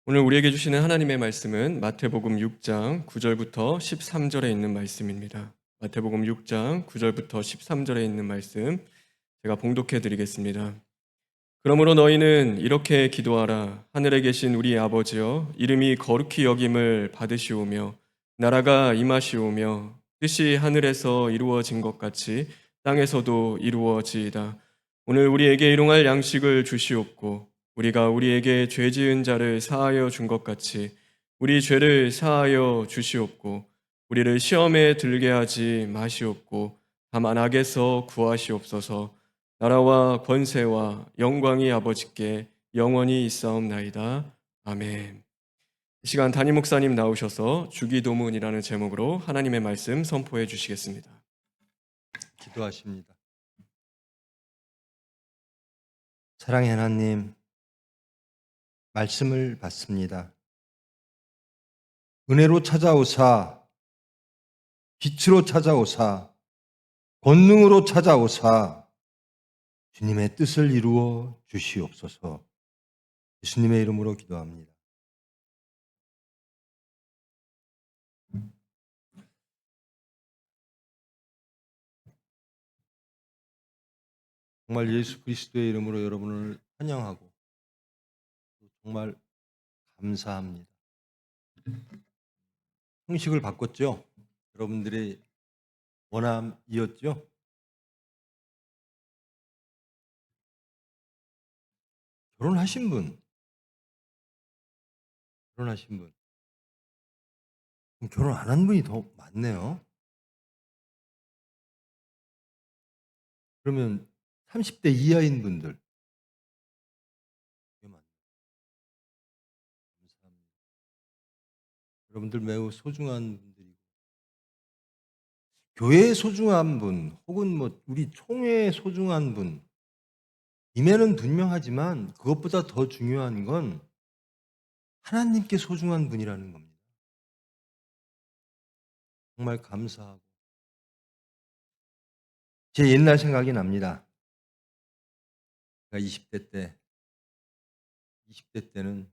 오늘 우리에게 주시는 하나님의 말씀은 마태복음 6장 9절부터 13절에 있는 말씀입니다. 마태복음 6장 9절부터 13절에 있는 말씀 제가 봉독해 드리겠습니다. 그러므로 너희는 이렇게 기도하라. 하늘에 계신 우리 아버지여, 이름이 거룩히 여김을 받으시오며 나라가 임하시오며 뜻이 하늘에서 이루어진 것 같이 땅에서도 이루어지이다. 오늘 우리에게 일용할 양식을 주시옵고 우리가 우리에게 죄 지은 자를 사하여 준 것 같이 우리 죄를 사하여 주시옵고 우리를 시험에 들게 하지 마시옵고 다만 악에서 구하시옵소서. 나라와 권세와 영광이 아버지께 영원히 있사옵나이다. 아멘. 이 시간 담임 목사님 나오셔서 주기도문이라는 제목으로 하나님의 말씀 선포해 주시겠습니다. 기도하십니다. 사랑의 하나님, 말씀을 받습니다. 은혜로 찾아오사, 빛으로 찾아오사, 권능으로 찾아오사, 주님의 뜻을 이루어 주시옵소서. 예수님의 이름으로 기도합니다. 정말 예수 그리스도의 이름으로 여러분을 환영하고 정말 감사합니다. 형식을 바꿨죠? 여러분들의 원함이었죠? 결혼하신 분, 결혼하신 분. 결혼 안 한 분이 더 많네요. 그러면 30대 이하인 분들. 감사합니다. 여러분들 매우 소중한 분들이고, 교회의 소중한 분, 혹은 뭐 우리 총회의 소중한 분, 임에는 분명하지만 그것보다 더 중요한 건 하나님께 소중한 분이라는 겁니다. 정말 감사하고. 제 옛날 생각이 납니다. 제가 20대 때는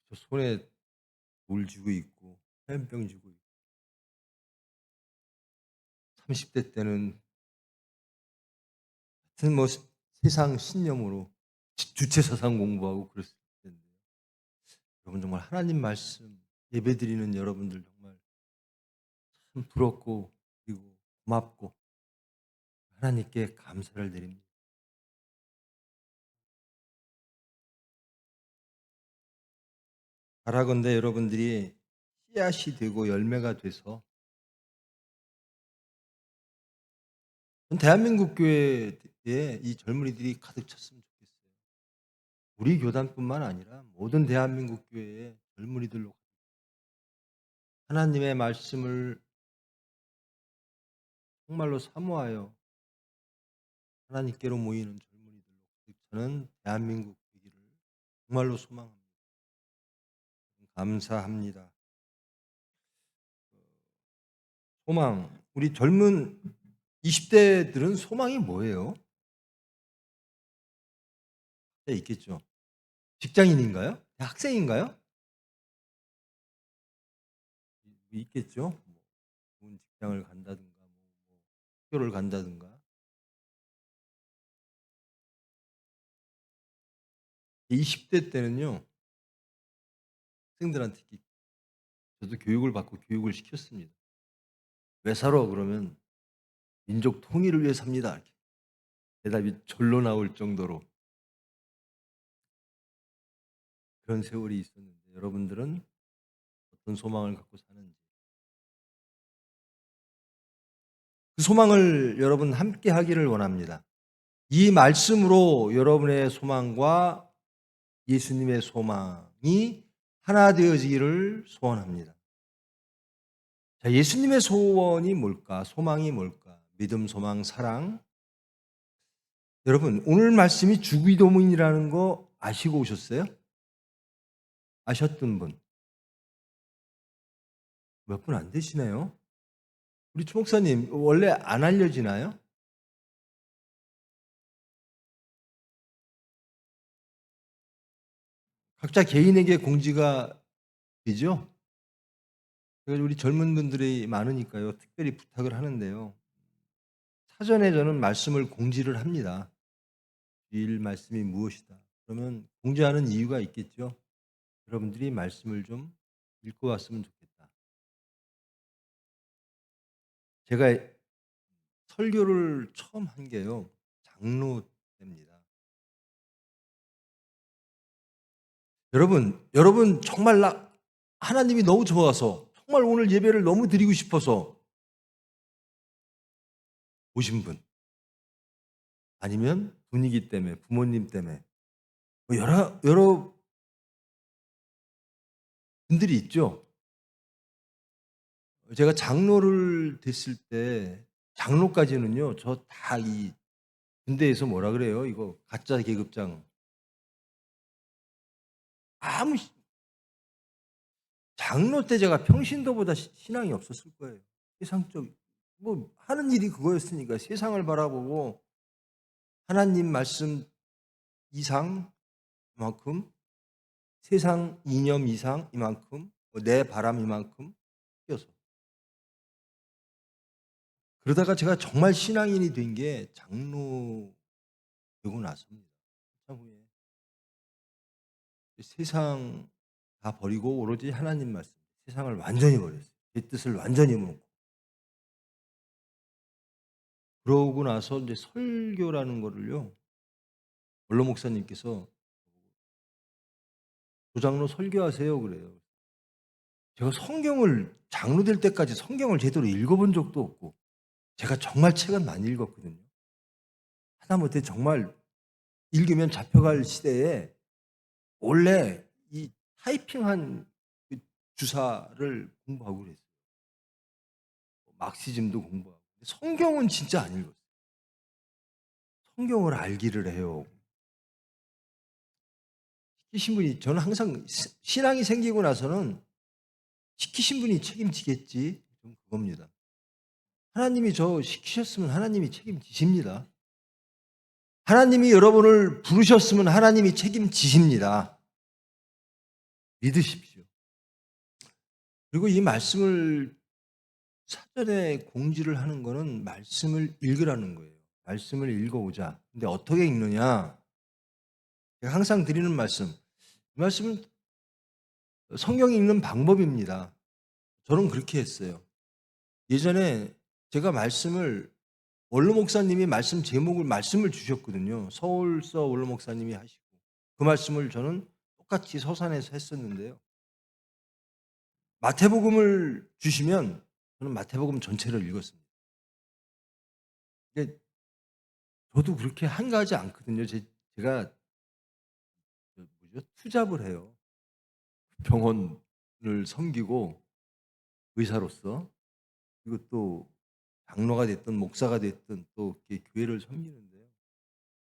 저 손에 돌 쥐고 있고, 화염병 쥐고 있고, 30대 때는 하여튼 뭐 세상 신념으로 주체사상 공부하고 그랬을 텐데, 여러분 정말 하나님 말씀 예배드리는 여러분들 정말 참 부럽고 그리고 고맙고 하나님께 감사를 드립니다. 바라건대 여러분들이 씨앗이 되고 열매가 돼서 대한민국 교회에 이 젊은이들이 가득 찼으면 좋겠어요. 우리 교단뿐만 아니라 모든 대한민국 교회의 젊은이들로 하나님의 말씀을 정말로 사모하여 하나님께로 모이는 젊은이들로 가득 차는 대한민국 되기를 정말로 소망합니다. 감사합니다. 소망. 우리 젊은 20대들은 소망이 뭐예요? 네, 있겠죠. 직장인인가요? 학생인가요? 있겠죠. 뭐 좋은 직장을 간다든가, 뭐 학교를 간다든가. 20대 때는요, 학생들한테 저도 교육을 받고 교육을 시켰습니다. 왜 살아? 그러면 민족 통일을 위해 삽니다. 이렇게 대답이 절로 나올 정도로 그런 세월이 있었는데 여러분들은 어떤 소망을 갖고 사는지 그 소망을 여러분 함께 하기를 원합니다. 이 말씀으로 여러분의 소망과 예수님의 소망이 하나 되어지기를 소원합니다. 자, 예수님의 소원이 뭘까? 소망이 뭘까? 믿음, 소망, 사랑. 여러분, 오늘 말씀이 주기도문이라는 거 아시고 오셨어요? 아셨던 분? 몇 분 안 되시네요? 우리 추목사님, 원래 안 알려지나요? 각자 개인에게 공지가 되죠. 그래서 우리 젊은 분들이 많으니까요. 특별히 부탁을 하는데요. 사전에 저는 말씀을 공지를 합니다. 주일 말씀이 무엇이다. 그러면 공지하는 이유가 있겠죠. 여러분들이 말씀을 좀 읽고 왔으면 좋겠다. 제가 설교를 처음 한 게요. 장로 때입니다. 여러분 정말 하나님이 너무 좋아서 정말 오늘 예배를 너무 드리고 싶어서 오신 분 아니면 분위기 때문에 부모님 때문에 뭐 여러 분들이 있죠. 제가 장로를 됐을 때 장로까지는요. 저 다 이 군대에서 뭐라 그래요? 이거 가짜 계급장 아무 장로 때 제가 평신도보다 신앙이 없었을 거예요. 세상적 뭐 하는 일이 그거였으니까 세상을 바라보고 하나님 말씀 이상 이만큼 세상 이념 이상 이만큼 내 바람 이만큼 뛰어서 그러다가 제가 정말 신앙인이 된 게 장로 되고 나서입니다. 참 후에 세상 다 버리고 오로지 하나님 말씀 세상을 완전히 버렸어요. 제 뜻을 완전히 묻고 그러고 나서 이제 설교라는 거를요. 원로 목사님께서 조장로 설교하세요 그래요. 제가 성경을 장로 될 때까지 성경을 제대로 읽어본 적도 없고 제가 정말 책은 많이 읽었거든요. 하다못해 정말 읽으면 잡혀갈 시대에 원래 이 타이핑한 그 주사를 공부하고 그랬어요. 막시즘도 공부하고. 성경은 진짜 안 읽었어요. 성경을 알기를 해요. 시키신 분이 저는 항상 신앙이 생기고 나서는 시키신 분이 책임지겠지. 좀 그겁니다. 하나님이 저 시키셨으면 하나님이 책임지십니다. 하나님이 여러분을 부르셨으면 하나님이 책임지십니다. 믿으십시오. 그리고 이 말씀을 사전에 공지를 하는 거는 말씀을 읽으라는 거예요. 말씀을 읽어오자. 근데 어떻게 읽느냐? 제가 항상 드리는 말씀. 이 말씀은 성경 읽는 방법입니다. 저는 그렇게 했어요. 예전에 제가 말씀을 원로 목사님이 말씀 제목을 말씀을 주셨거든요. 서울서 원로 목사님이 하시고 그 말씀을 저는 똑같이 서산에서 했었는데요. 마태복음을 주시면 저는 마태복음 전체를 읽었습니다. 근데 저도 그렇게 한가하지 않거든요. 제가 투잡을 해요. 병원을 섬기고 의사로서 그리고 또 장로가 됐든 목사가 됐든 또 이렇게 교회를 섬기는데요.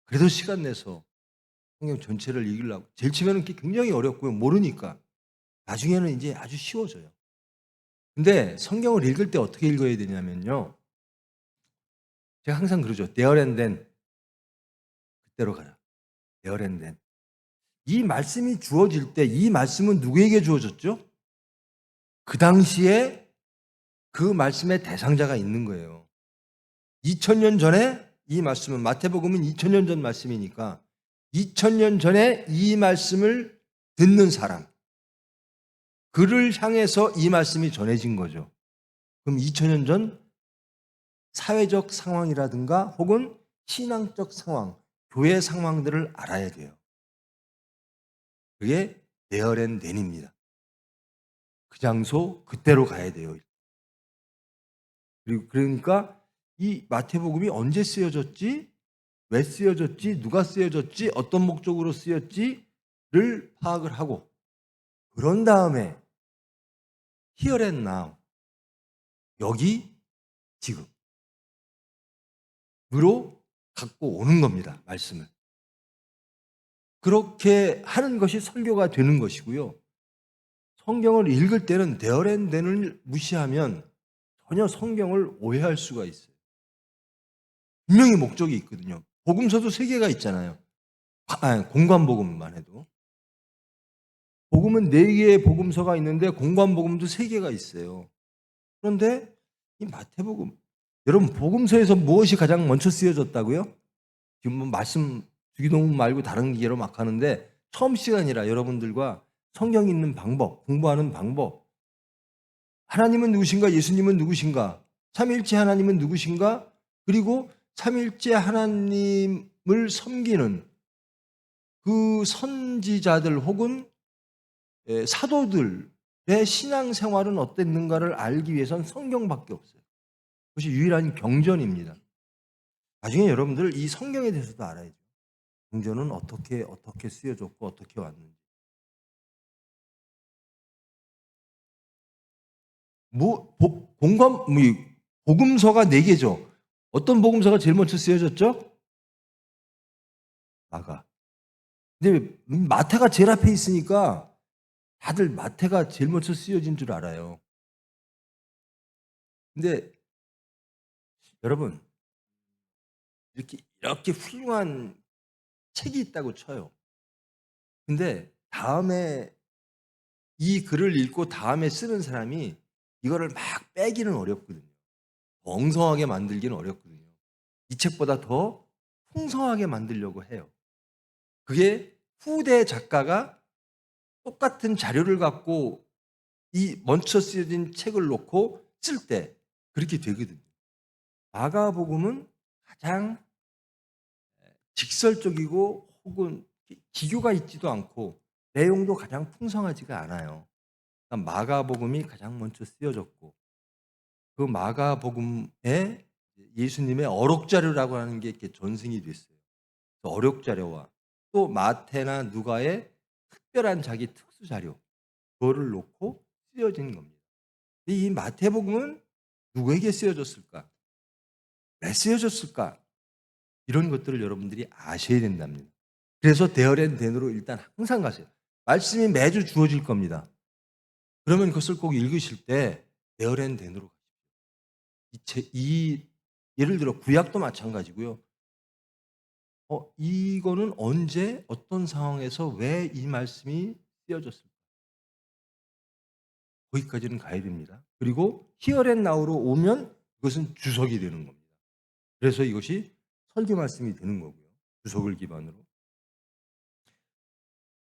그래도 시간 내서 성경 전체를 읽으려고 제일 처음에는 굉장히 어렵고요. 모르니까 나중에는 이제 아주 쉬워져요. 근데 성경을 읽을 때 어떻게 읽어야 되냐면요. 제가 항상 그러죠. there and then 그때로 가라. there and then 이 말씀이 주어질 때 이 말씀은 누구에게 주어졌죠? 그 당시에 그 말씀의 대상자가 있는 거예요. 2000년 전에 이 말씀은 마태복음은 2000년 전 말씀이니까 2000년 전에 이 말씀을 듣는 사람 그를 향해서 이 말씀이 전해진 거죠. 그럼 2000년 전 사회적 상황이라든가 혹은 신앙적 상황, 교회 상황들을 알아야 돼요. 그게 there and then입니다. 그 장소 그때로 가야 돼요. 그리고 그러니까 이 마태복음이 언제 쓰여졌지? 왜 쓰여졌지? 누가 쓰여졌지? 어떤 목적으로 쓰였지를 파악을 하고 그런 다음에 here and now 여기 지금으로 갖고 오는 겁니다. 말씀을. 그렇게 하는 것이 설교가 되는 것이고요. 성경을 읽을 때는 there and then을 무시하면 전혀 성경을 오해할 수가 있어요. 분명히 목적이 있거든요. 복음서도 3개가 있잖아요. 공관복음만 해도. 복음은 4개의 복음서가 있는데 공관복음도 3개가 있어요. 그런데 이 마태복음, 여러분 복음서에서 무엇이 가장 먼저 쓰여졌다고요? 지금 뭐 말씀 주기도문 말고 다른 기회로 막 하는데 처음 시간이라 여러분들과 성경 읽는 방법, 공부하는 방법, 하나님은 누구신가? 예수님은 누구신가? 삼위일체 하나님은 누구신가? 그리고 삼위일체 하나님을 섬기는 그 선지자들 혹은 사도들의 신앙생활은 어땠는가를 알기 위해선 성경밖에 없어요. 그것이 유일한 경전입니다. 나중에 여러분들 이 성경에 대해서도 알아야죠. 경전은 어떻게 쓰여졌고 어떻게 왔는지. 복음서가 4개죠. 어떤 복음서가 제일 먼저 쓰여졌죠? 마가. 근데 마태가 제일 앞에 있으니까 다들 마태가 제일 먼저 쓰여진 줄 알아요. 근데 여러분 이렇게 훌륭한 책이 있다고 쳐요. 근데 다음에 이 글을 읽고 다음에 쓰는 사람이 이거를 막 빼기는 어렵거든요. 엉성하게 만들기는 어렵거든요. 이 책보다 더 풍성하게 만들려고 해요. 그게 후대 작가가 똑같은 자료를 갖고 이 먼저 쓰여진 책을 놓고 쓸 때 그렇게 되거든요. 마가복음은 가장 직설적이고 혹은 기교가 있지도 않고 내용도 가장 풍성하지가 않아요. 그러니까 마가복음이 가장 먼저 쓰여졌고 그 마가복음에 예수님의 어록자료라고 하는 게 이렇게 전승이 됐어요. 그 어록자료와 또 마태나 누가의 특별한 자기 특수자료 그거를 놓고 쓰여진 겁니다. 이 마태복음은 누구에게 쓰여졌을까? 왜 쓰여졌을까? 이런 것들을 여러분들이 아셔야 된답니다. 그래서 데어랜덴으로 일단 항상 가세요. 말씀이 매주 주어질 겁니다. 그러면 그것을 꼭 읽으실 때 데어랜덴으로 가십시오. 예를 들어 구약도 마찬가지고요. 이거는 언제 어떤 상황에서 왜 이 말씀이 쓰여졌을까? 거기까지는 가야 됩니다. 그리고 히어앤나우로 오면 그것은 주석이 되는 겁니다. 그래서 이것이 설교 말씀이 되는 거고요. 주석을 기반으로.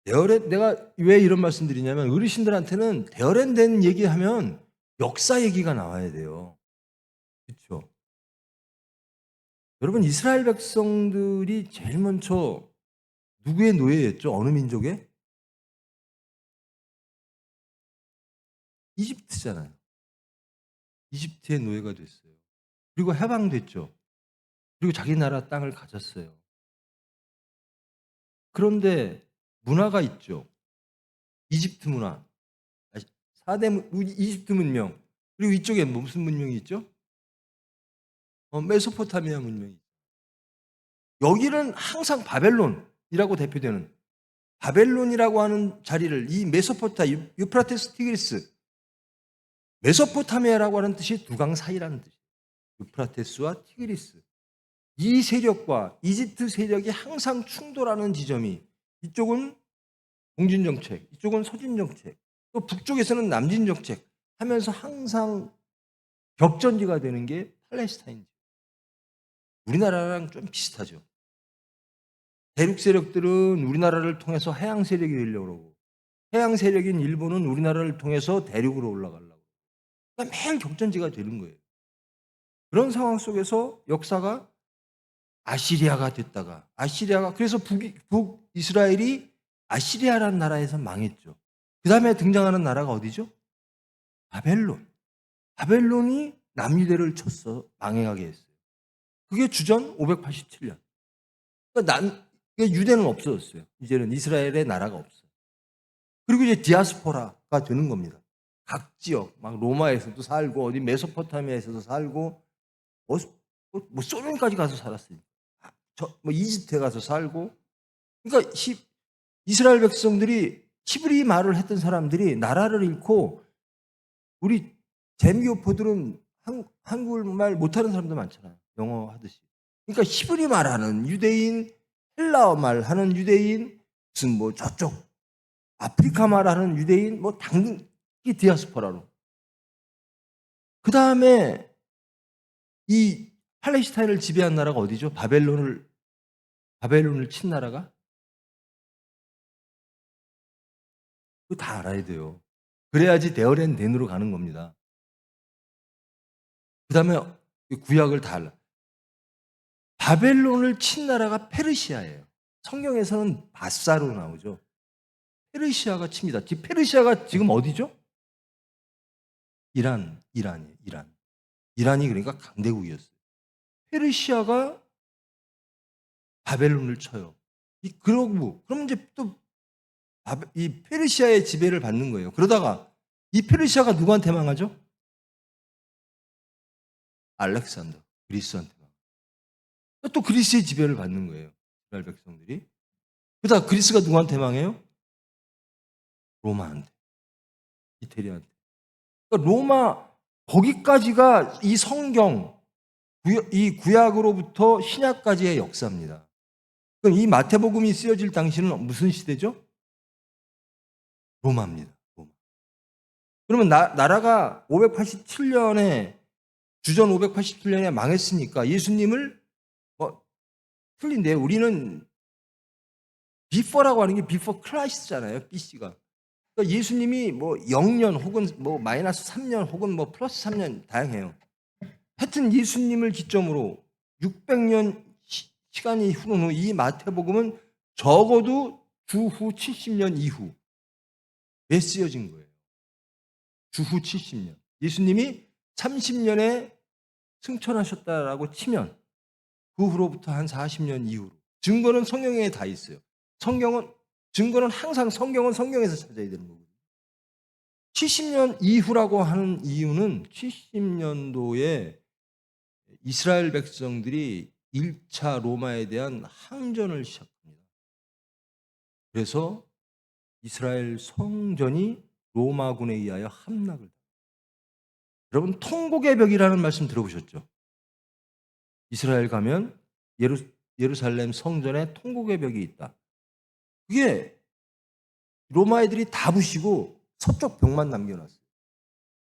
내가 왜 이런 말씀 드리냐면 어르신들한테는 데어랜된 얘기하면 역사 얘기가 나와야 돼요. 그렇죠? 여러분 이스라엘 백성들이 제일 먼저 누구의 노예였죠? 어느 민족의? 이집트잖아요. 이집트의 노예가 됐어요. 그리고 해방됐죠. 그리고 자기 나라 땅을 가졌어요. 그런데 문화가 있죠. 이집트 문화. 4대 이집트 문명. 그리고 이쪽에 무슨 문명이 있죠? 메소포타미아 문명이. 여기는 항상 바벨론이라고 대표되는 바벨론이라고 하는 자리를 이 유프라테스 티그리스 메소포타미아라고 하는 뜻이 두 강 사이라는 뜻이에요. 유프라테스와 티그리스. 이 세력과 이집트 세력이 항상 충돌하는 지점이 이쪽은 동진 정책, 이쪽은 서진 정책, 또 북쪽에서는 남진 정책 하면서 항상 격전지가 되는 게 팔레스타인. 우리나라랑 좀 비슷하죠. 대륙 세력들은 우리나라를 통해서 해양 세력이 되려고 그러고 해양 세력인 일본은 우리나라를 통해서 대륙으로 올라가려고. 그러니까 매일 격전지가 되는 거예요. 그런 상황 속에서 역사가 아시리아가 됐다가 그래서 북이스라엘이 아시리아라는 나라에서 망했죠. 그 다음에 등장하는 나라가 어디죠? 바벨론. 바벨론이 남유대를 쳤어 망해가게 했어요. 그게 주전 587년. 그러니까 유대는 없어졌어요. 이제는 이스라엘의 나라가 없어요. 그리고 이제 디아스포라가 되는 겁니다. 각 지역, 막 로마에서도 살고 어디 메소포타미아에서도 살고 뭐 소련까지 가서 살았어요. 뭐 이집트에 가서 살고. 그러니까 이스라엘 백성들이 히브리 말을 했던 사람들이 나라를 잃고 우리 재미교포들은 한국말 못하는 사람도 많잖아요. 영어 하듯이. 그러니까 히브리 말하는 유대인, 헬라어 말하는 유대인, 무슨 뭐 저쪽 아프리카 말하는 유대인 뭐 당연히 디아스포라로. 그 다음에 이 팔레스타인을 지배한 나라가 어디죠? 바벨론을 친 나라가? 그거 다 알아야 돼요. 그래야지 데어렌 덴으로 가는 겁니다. 그 다음에 구약을 다 알아. 바벨론을 친 나라가 페르시아예요. 성경에서는 바사로 나오죠. 페르시아가 칩니다. 페르시아가 지금 어디죠? 이란이에요. 이란이 그러니까 강대국이었어요. 페르시아가 바벨론을 쳐요. 그럼 이제 또 이 페르시아의 지배를 받는 거예요. 그러다가 이 페르시아가 누구한테 망하죠? 알렉산더, 그리스한테 망하죠. 또 그리스의 지배를 받는 거예요. 이스라엘 백성들이. 그러다가 그리스가 누구한테 망해요? 로마한테, 이태리한테. 그러니까 로마 거기까지가 이 성경, 이 구약으로부터 신약까지의 역사입니다. 그럼 이 마태복음이 쓰여질 당시는 무슨 시대죠? 로마입니다. 로마. 그러면 나라가 587년에 주전 587년에 망했으니까 예수님을 틀린데 우리는 비포라고 하는 게 비포 크라이스트잖아요. BC가. 그러니까 예수님이 뭐 0년 혹은 뭐 마이너스 3년 혹은 뭐 플러스 3년 다양해요. 하여튼 예수님을 기점으로 600년 시간이 흐른 후 이 마태복음은 적어도 주후 70년 이후에 쓰여진 거예요. 주후 70년. 예수님이 30년에 승천하셨다라고 치면 그 후로부터 한 40년 이후로. 증거는 성경에 다 있어요. 증거는 항상 성경은 성경에서 찾아야 되는 거거든요. 70년 이후라고 하는 이유는 70년도에 이스라엘 백성들이 1차 로마에 대한 항전을 시작합니다. 그래서 이스라엘 성전이 로마군에 의하여 함락을 합니다. 여러분 통곡의 벽이라는 말씀 들어보셨죠? 이스라엘 가면 예루살렘 성전에 통곡의 벽이 있다. 그게 로마 애들이 다 부시고 서쪽 벽만 남겨놨어요.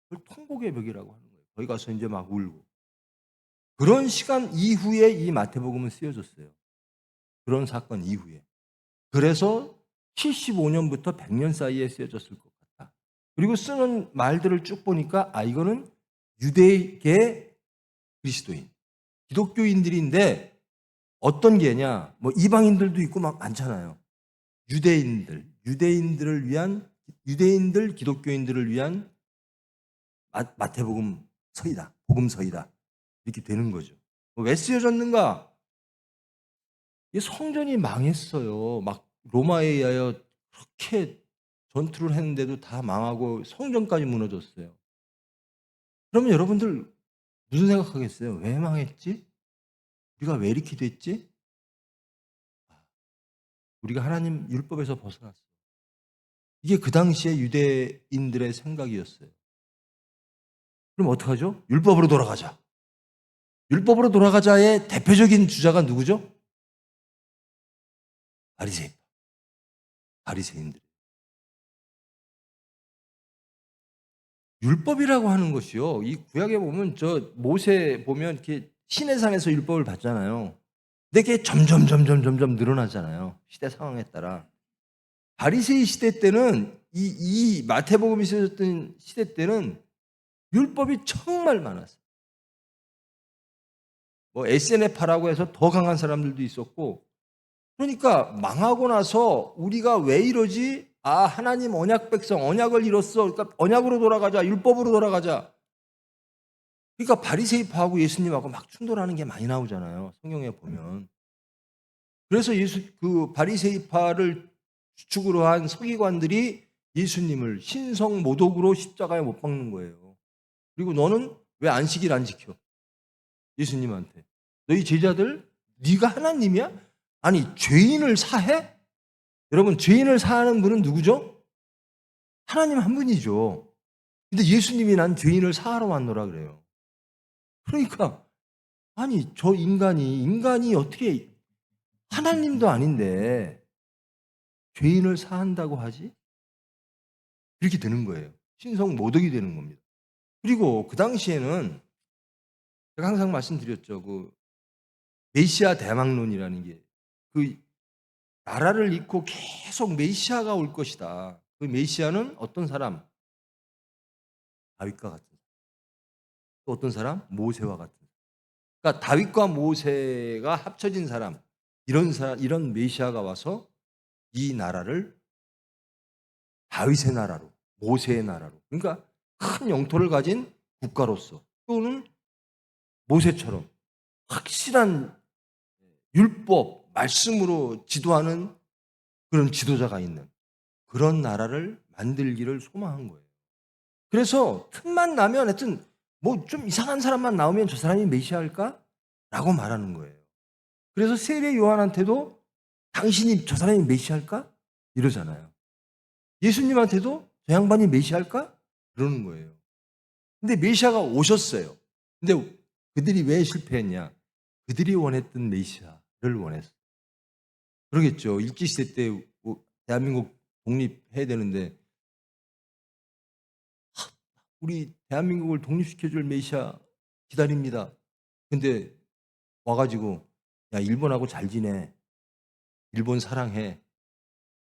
그걸 통곡의 벽이라고 하는 거예요. 거기 가서 이제 막 울고. 그런 시간 이후에 이 마태복음은 쓰여졌어요. 그런 사건 이후에. 그래서 75년부터 100년 사이에 쓰여졌을 것 같다. 그리고 쓰는 말들을 쭉 보니까 이거는 유대계 그리스도인, 기독교인들인데 어떤 게냐? 뭐 이방인들도 있고 막 많잖아요. 유대인들, 기독교인들을 위한 마태복음 서이다. 복음서이다. 이렇게 되는 거죠. 왜 쓰여졌는가? 이 성전이 망했어요. 막 로마에 의하여 그렇게 전투를 했는데도 다 망하고 성전까지 무너졌어요. 그러면 여러분들 무슨 생각하겠어요? 왜 망했지? 우리가 왜 이렇게 됐지? 우리가 하나님 율법에서 벗어났어. 이게 그 당시에 유대인들의 생각이었어요. 그럼 어떡하죠? 율법으로 돌아가자. 율법으로 돌아가자의 대표적인 주자가 누구죠? 바리새인들. 율법이라고 하는 것이요. 이 구약에 보면 저 모세 보면 이렇게 시내산에서 율법을 받잖아요. 근데 그게 점점 늘어나잖아요. 시대 상황에 따라. 바리새인 시대 때는 이 마태복음이 쓰여졌던 시대 때는 율법이 정말 많았어요. 뭐 SNF파라고 해서 더 강한 사람들도 있었고, 그러니까 망하고 나서 우리가 왜 이러지? 하나님 언약 백성, 언약을 잃었어. 그러니까 언약으로 돌아가자, 율법으로 돌아가자. 그러니까 바리새인파하고 예수님하고 막 충돌하는 게 많이 나오잖아요. 성경에 보면. 그래서 그 바리새인파를 주축으로 한 서기관들이 예수님을 신성 모독으로 십자가에 못 박는 거예요. 그리고 너는 왜 안식일 안 지켜? 예수님한테. 너희 제자들 네가 하나님이야? 아니 죄인을 사해? 여러분 죄인을 사하는 분은 누구죠? 하나님 한 분이죠. 근데 예수님이 난 죄인을 사하러 왔노라 그래요. 그러니까 아니 저 인간이 어떻게 하나님도 아닌데 죄인을 사한다고 하지? 이렇게 되는 거예요. 신성 모독이 되는 겁니다. 그리고 그 당시에는 제가 항상 말씀드렸죠. 그 메시아 대망론이라는 게 그 나라를 잇고 계속 메시아가 올 것이다. 그 메시아는 어떤 사람? 다윗과 같은 사람. 또 어떤 사람? 모세와 같은 사람. 그러니까 다윗과 모세가 합쳐진 사람. 이런 메시아가 와서 이 나라를 다윗의 나라로, 모세의 나라로. 그러니까 큰 영토를 가진 국가로서 또는 모세처럼 확실한 율법, 말씀으로 지도하는 그런 지도자가 있는 그런 나라를 만들기를 소망한 거예요. 그래서 틈만 나면 하여튼 뭐 좀 이상한 사람만 나오면 저 사람이 메시아일까? 라고 말하는 거예요. 그래서 세례 요한한테도 당신이 저 사람이 메시아일까? 이러잖아요. 예수님한테도 저 양반이 메시아일까? 그러는 거예요. 근데 메시아가 오셨어요. 근데 그들이 왜 실패했냐? 그들이 원했던 메시아를 원했어요. 그러겠죠. 일제시대 때 대한민국 독립해야 되는데 우리 대한민국을 독립시켜줄 메시아 기다립니다. 근데 와가지고 야 일본하고 잘 지내. 일본 사랑해.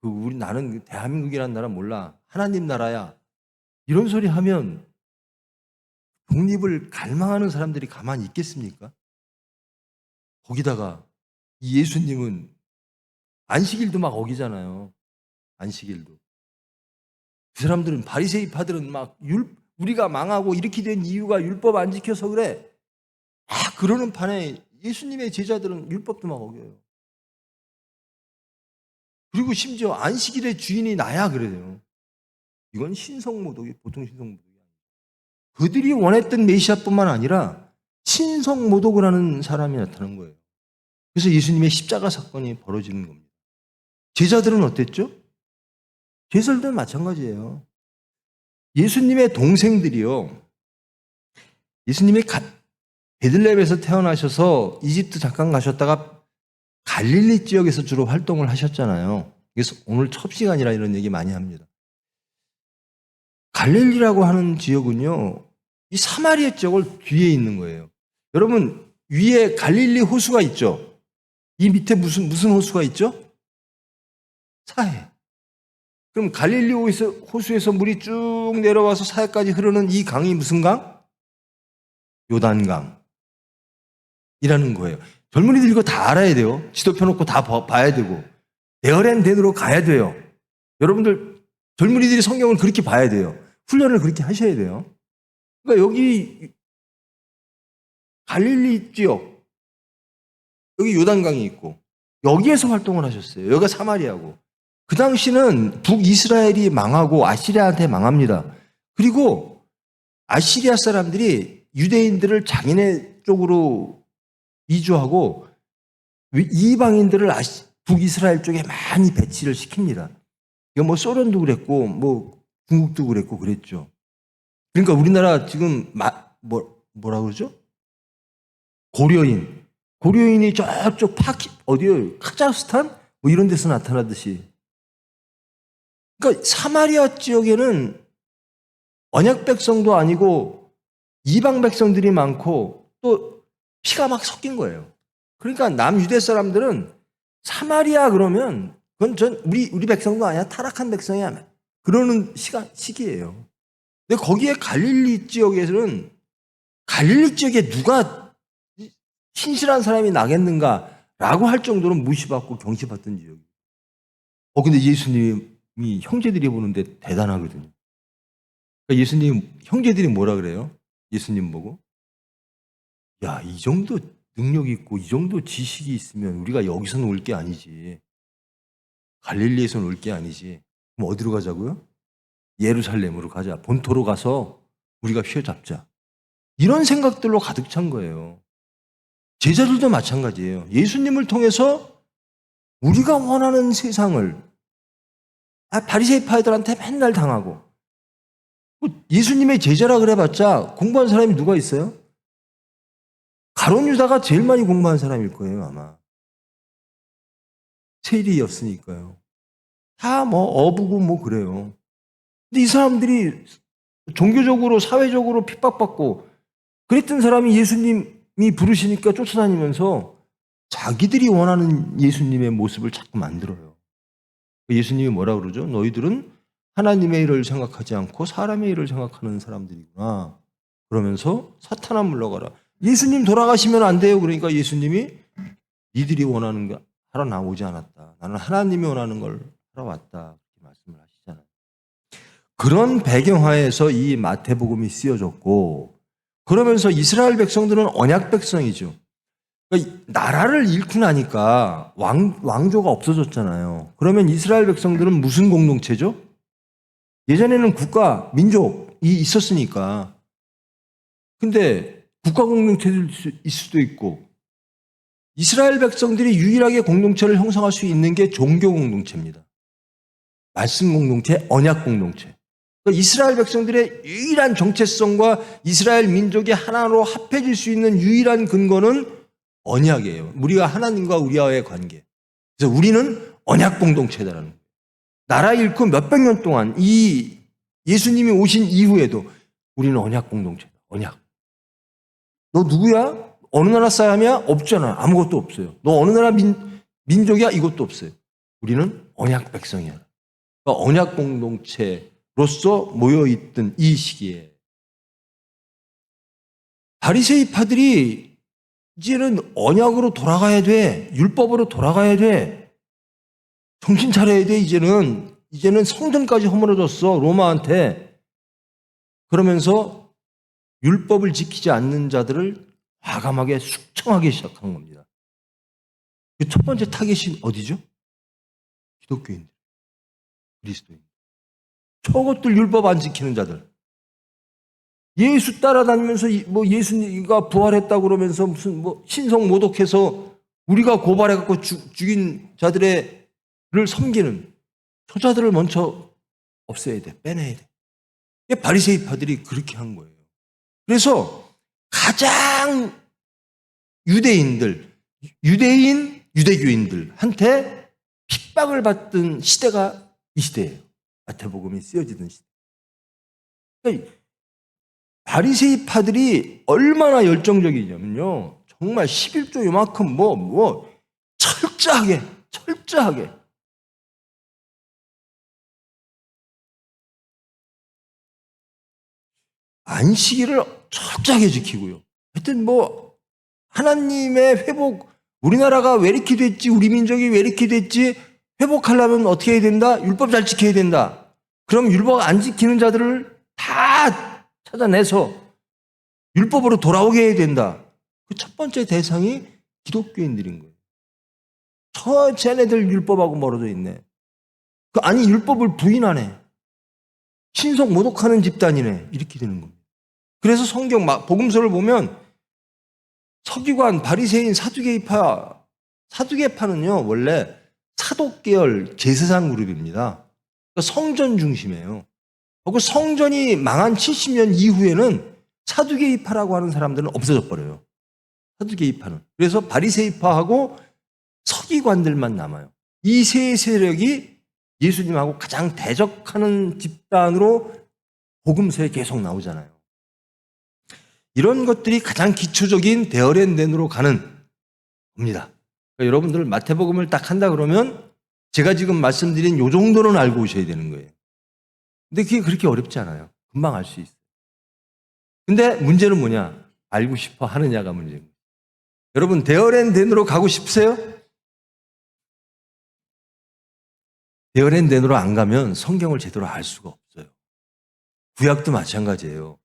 우리 나는 대한민국이라는 나라 몰라. 하나님 나라야. 이런 소리 하면 독립을 갈망하는 사람들이 가만히 있겠습니까? 거기다가 이 예수님은 안식일도 막 어기잖아요. 안식일도. 그 사람들은 바리새인파들은 막 우리가 망하고 이렇게 된 이유가 율법 안 지켜서 그래. 그러는 판에 예수님의 제자들은 율법도 막 어겨요. 그리고 심지어 안식일의 주인이 나야 그래요. 이건 신성모독이 보통 신성모독이 아니에요. 그들이 원했던 메시아뿐만 아니라 신성모독을 하는 사람이 나타난 거예요. 그래서 예수님의 십자가 사건이 벌어지는 겁니다. 제자들은 어땠죠? 제자들도 마찬가지예요. 예수님의 동생들이요. 예수님이 베들레헴에서 태어나셔서 이집트 잠깐 가셨다가 갈릴리 지역에서 주로 활동을 하셨잖아요. 그래서 오늘 첫 시간이라 이런 얘기 많이 합니다. 갈릴리라고 하는 지역은요, 이 사마리아 지역을 뒤에 있는 거예요. 여러분, 위에 갈릴리 호수가 있죠? 이 밑에 무슨 호수가 있죠? 사해. 그럼 갈릴리 호수에서 물이 쭉 내려와서 사해까지 흐르는 이 강이 무슨 강? 요단강이라는 거예요. 젊은이들 이거 다 알아야 돼요. 지도 펴놓고 다 봐야 되고. 데어랜덴으로 가야 돼요. 여러분들 젊은이들이 성경을 그렇게 봐야 돼요. 훈련을 그렇게 하셔야 돼요. 그러니까 여기 갈릴리 지역, 여기 요단강이 있고 여기에서 활동을 하셨어요. 여기가 사마리아고. 그 당시는 북이스라엘이 망하고 아시리아한테 망합니다. 그리고 아시리아 사람들이 유대인들을 자기네 쪽으로 이주하고 이방인들을 북이스라엘 쪽에 많이 배치를 시킵니다. 이거 뭐 소련도 그랬고 뭐 중국도 그랬고 그랬죠. 그러니까 우리나라 지금 뭐라 그러죠? 고려인이 저쪽 어디요? 카자흐스탄 뭐 이런 데서 나타나듯이. 그러니까 사마리아 지역에는 언약 백성도 아니고 이방 백성들이 많고 또 피가 막 섞인 거예요. 그러니까 남유대 사람들은 사마리아 그러면 그건 우리 백성도 아니야. 타락한 백성이야. 그러는 시기예요. 근데 거기에 갈릴리 지역에서는 갈릴리 지역에 누가 신실한 사람이 나겠는가라고 할 정도로 무시받고 경시받던 지역이에요. 근데 예수님이 형제들이 보는데 대단하거든요. 그러니까 예수님 형제들이 뭐라 그래요? 예수님 보고 야, 이 정도 능력 있고 이 정도 지식이 있으면 우리가 여기서는 올 게 아니지. 갈릴리에서는 올 게 아니지. 그럼 어디로 가자고요? 예루살렘으로 가자. 본토로 가서 우리가 휘어잡자. 이런 생각들로 가득 찬 거예요. 제자들도 마찬가지예요. 예수님을 통해서 우리가 원하는 세상을 바리새인파들한테 맨날 당하고 예수님의 제자라 그래봤자 공부한 사람이 누가 있어요? 가룟 유다가 제일 많이 공부한 사람일 거예요, 아마. 세리였으니까요. 다 뭐 어부고 뭐 그래요. 근데 이 사람들이 종교적으로 사회적으로 핍박받고 그랬던 사람이 예수님이 부르시니까 쫓아다니면서 자기들이 원하는 예수님의 모습을 자꾸 만들어요. 예수님이 뭐라 그러죠? 너희들은 하나님의 일을 생각하지 않고 사람의 일을 생각하는 사람들이구나. 그러면서 사탄아 물러가라. 예수님 돌아가시면 안 돼요. 그러니까 예수님이 니들이 원하는 거 하러 나오지 않았다. 나는 하나님이 원하는 걸 하러 왔다. 그렇게 말씀을 하시잖아요. 그런 배경하에서 이 마태복음이 쓰여졌고, 그러면서 이스라엘 백성들은 언약 백성이죠. 그러니까 나라를 잃고 나니까 왕조가 없어졌잖아요. 그러면 이스라엘 백성들은 무슨 공동체죠? 예전에는 국가, 민족이 있었으니까. 근데 국가 공동체일 수도 있고, 이스라엘 백성들이 유일하게 공동체를 형성할 수 있는 게 종교 공동체입니다. 말씀 공동체, 언약 공동체. 그러니까 이스라엘 백성들의 유일한 정체성과 이스라엘 민족이 하나로 합해질 수 있는 유일한 근거는 언약이에요. 우리가 하나님과 우리와의 관계. 그래서 우리는 언약 공동체다라는 거예요. 나라 잃고 몇백 년 동안 이 예수님이 오신 이후에도 우리는 언약 공동체다. 언약. 너 누구야? 어느 나라 사람이야? 없잖아. 아무것도 없어요. 너 어느 나라 민족이야? 이것도 없어요. 우리는 언약 백성이야. 그러니까 언약 공동체로서 모여있던 이 시기에 바리새이파들이 이제는 언약으로 돌아가야 돼. 율법으로 돌아가야 돼. 정신 차려야 돼. 이제는 성전까지 허물어졌어. 로마한테. 그러면서 율법을 지키지 않는 자들을 과감하게 숙청하기 시작한 겁니다. 그 첫 번째 타겟이 어디죠? 기독교인들, 그리스도인. 저것들 율법 안 지키는 자들. 예수 따라다니면서 뭐 예수님가 부활했다고 그러면서 무슨 뭐 신성 모독해서 우리가 고발해갖고 죽인 자들을 섬기는 저 자들을 먼저 없애야 돼. 빼내야 돼. 바리새이파들이 그렇게 한 거예요. 그래서 가장 유대인들, 유대교인들한테 핍박을 받던 시대가 이 시대예요. 마태복음이 쓰여지던 시대. 그러니까 바리새이파들이 얼마나 열정적이냐면요. 정말 11조 요만큼 철저하게 안식일을 철저하게 지키고요. 하여튼 하나님의 회복, 우리나라가 왜 이렇게 됐지, 우리 민족이 왜 이렇게 됐지, 회복하려면 어떻게 해야 된다? 율법 잘 지켜야 된다. 그럼 율법 안 지키는 자들을 다 찾아내서 율법으로 돌아오게 해야 된다. 그 첫 번째 대상이 기독교인들인 거예요. 쟤네들 율법하고 멀어져 있네. 아니 율법을 부인하네. 신성 모독하는 집단이네. 이렇게 되는 겁니다. 그래서 성경 복음서를 보면 서기관, 바리새인, 사두개파는요 원래 사독계열 제사장 그룹입니다. 그러니까 성전 중심이에요. 그리고 성전이 망한 70년 이후에는 사두개파라고 하는 사람들은 없어져 버려요. 사두개파는. 그래서 바리새이파하고 서기관들만 남아요. 이 세 세력이 예수님하고 가장 대적하는 집단으로 복음서에 계속 나오잖아요. 이런 것들이 가장 기초적인 데어렌덴으로 가는 겁니다. 그러니까 여러분들 마태복음을 딱 한다 그러면 제가 지금 말씀드린 요 정도는 알고 오셔야 되는 거예요. 근데 그게 그렇게 어렵지 않아요. 금방 알 수 있어요. 근데 문제는 뭐냐? 알고 싶어 하느냐가 문제입니다. 여러분 데어렌덴으로 가고 싶으세요? 데어렌덴으로 안 가면 성경을 제대로 알 수가 없어요. 구약도 마찬가지예요.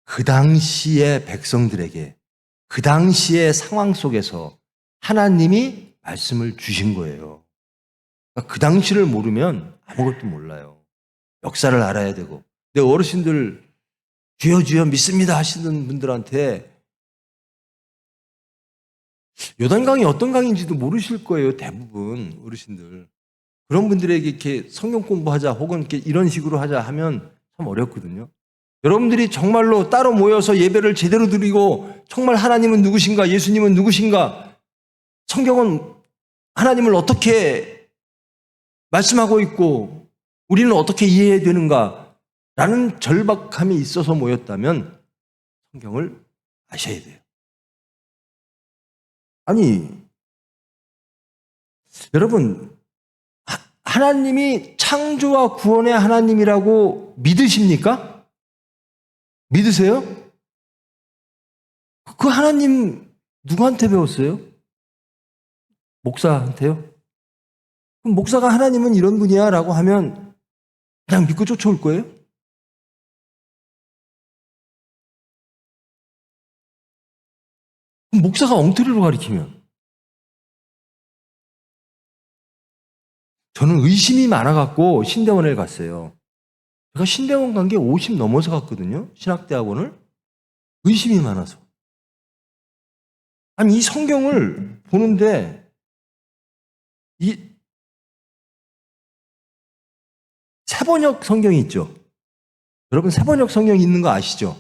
그 당시의 백성들에게 그 당시의 상황 속에서 하나님이 말씀을 주신 거예요. 그러니까 그 당시를 모르면 아무것도 몰라요. 역사를 알아야 되고. 근데 어르신들 주여 주여 믿습니다 하시는 분들한테 요단강이 어떤 강인지도 모르실 거예요. 대부분 어르신들. 그런 분들에게 이렇게 성경 공부하자 혹은 이렇게 이런 식으로 하자 하면 참 어렵거든요. 여러분들이 정말로 따로 모여서 예배를 제대로 드리고 정말 하나님은 누구신가, 예수님은 누구신가, 성경은 하나님을 어떻게 말씀하고 있고 우리는 어떻게 이해해야 되는가, 라는 절박함이 있어서 모였다면 성경을 아셔야 돼요. 아니, 여러분, 하나님이 창조와 구원의 하나님이라고 믿으십니까? 믿으세요? 그 하나님 누구한테 배웠어요? 목사한테요? 그럼 목사가 하나님은 이런 분이야 라고 하면 그냥 믿고 쫓아올 거예요? 그럼 목사가 엉터리로 가르치면? 저는 의심이 많아갖고 신대원에 갔어요. 제가 신대원 간 게 50 넘어서 갔거든요. 신학대학원을. 의심이 많아서. 아니, 이 성경을 보는데 이 새번역 성경이 있죠. 여러분 새번역 성경이 있는 거 아시죠?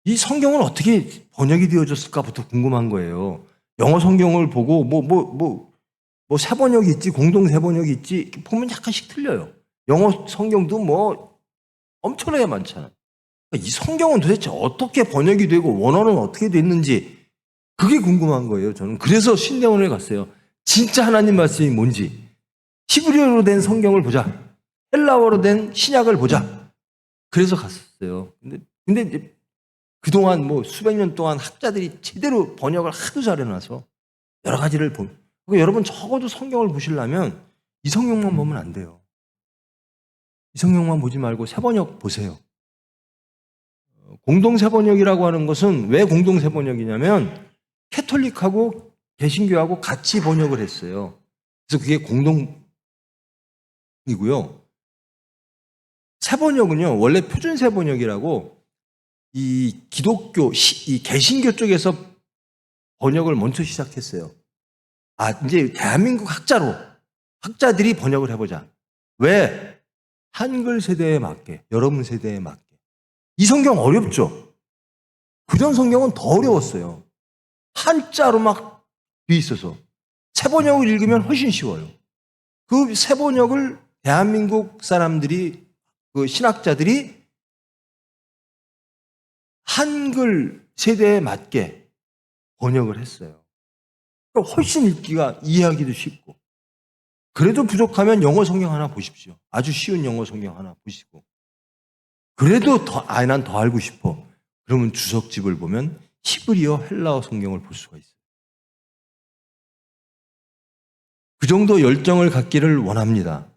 이 성경은 어떻게 번역이 되어졌을까부터 궁금한 거예요. 영어 성경을 보고 뭐 새번역이 있지, 공동 새번역이 있지, 이렇게 보면 약간씩 틀려요. 영어 성경도 뭐 엄청나게 많잖아요. 이 성경은 도대체 어떻게 번역이 되고 원어는 어떻게 됐는지 그게 궁금한 거예요. 저는 그래서 신대원에 갔어요. 진짜 하나님 말씀이 뭔지 히브리어로 된 성경을 보자, 헬라어로 된 신약을 보자. 그래서 갔었어요. 근데 이제 그동안 뭐 수백 년 동안 학자들이 제대로 번역을 하도 잘해놔서 여러 가지를 여러분 적어도 성경을 보시려면 이 성경만 보면 안 돼요. 이 성경만 보지 말고 새번역 보세요. 공동새번역이라고 하는 것은 왜 공동새번역이냐면 캐톨릭하고 개신교하고 같이 번역을 했어요. 그래서 그게 공동이고요. 새번역은요, 원래 표준새번역이라고 이 기독교, 이 개신교 쪽에서 번역을 먼저 시작했어요. 이제 대한민국 학자들이 번역을 해보자. 왜? 한글 세대에 맞게, 여러분 세대에 맞게. 이 성경 어렵죠? 그전 성경은 더 어려웠어요. 한자로 막 돼 있어서. 새번역을 읽으면 훨씬 쉬워요. 그 새번역을 대한민국 사람들이, 그 신학자들이 한글 세대에 맞게 번역을 했어요. 그러니까 훨씬 읽기가, 이해하기도 쉽고. 그래도 부족하면 영어 성경 하나 보십시오. 아주 쉬운 영어 성경 하나 보시고. 그래도 난 더 알고 싶어. 그러면 주석집을 보면 히브리어, 헬라어 성경을 볼 수가 있어요. 그 정도 열정을 갖기를 원합니다.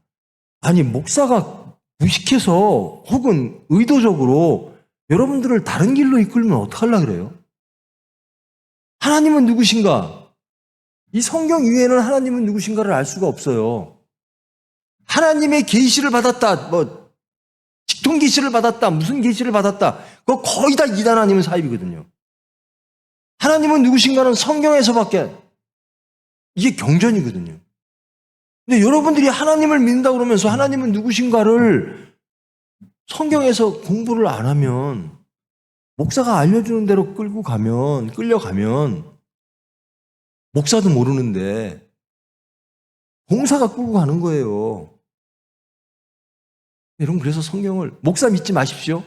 아니, 목사가 무식해서 혹은 의도적으로 여러분들을 다른 길로 이끌면 어떡하려고 그래요? 하나님은 누구신가? 이 성경 위에는 하나님은 누구신가를 알 수가 없어요. 하나님의 계시를 받았다, 직통 계시를 받았다, 무슨 계시를 받았다, 그거 거의 다 이단 아니면 사입이거든요. 하나님은 누구신가는 성경에서밖에, 이게 경전이거든요. 근데 여러분들이 하나님을 믿는다고 그러면서 하나님은 누구신가를 성경에서 공부를 안 하면, 목사가 알려주는 대로 끌려가면 목사도 모르는데 봉사가 끌고 가는 거예요. 여러분, 그래서 성경을, 목사 믿지 마십시오.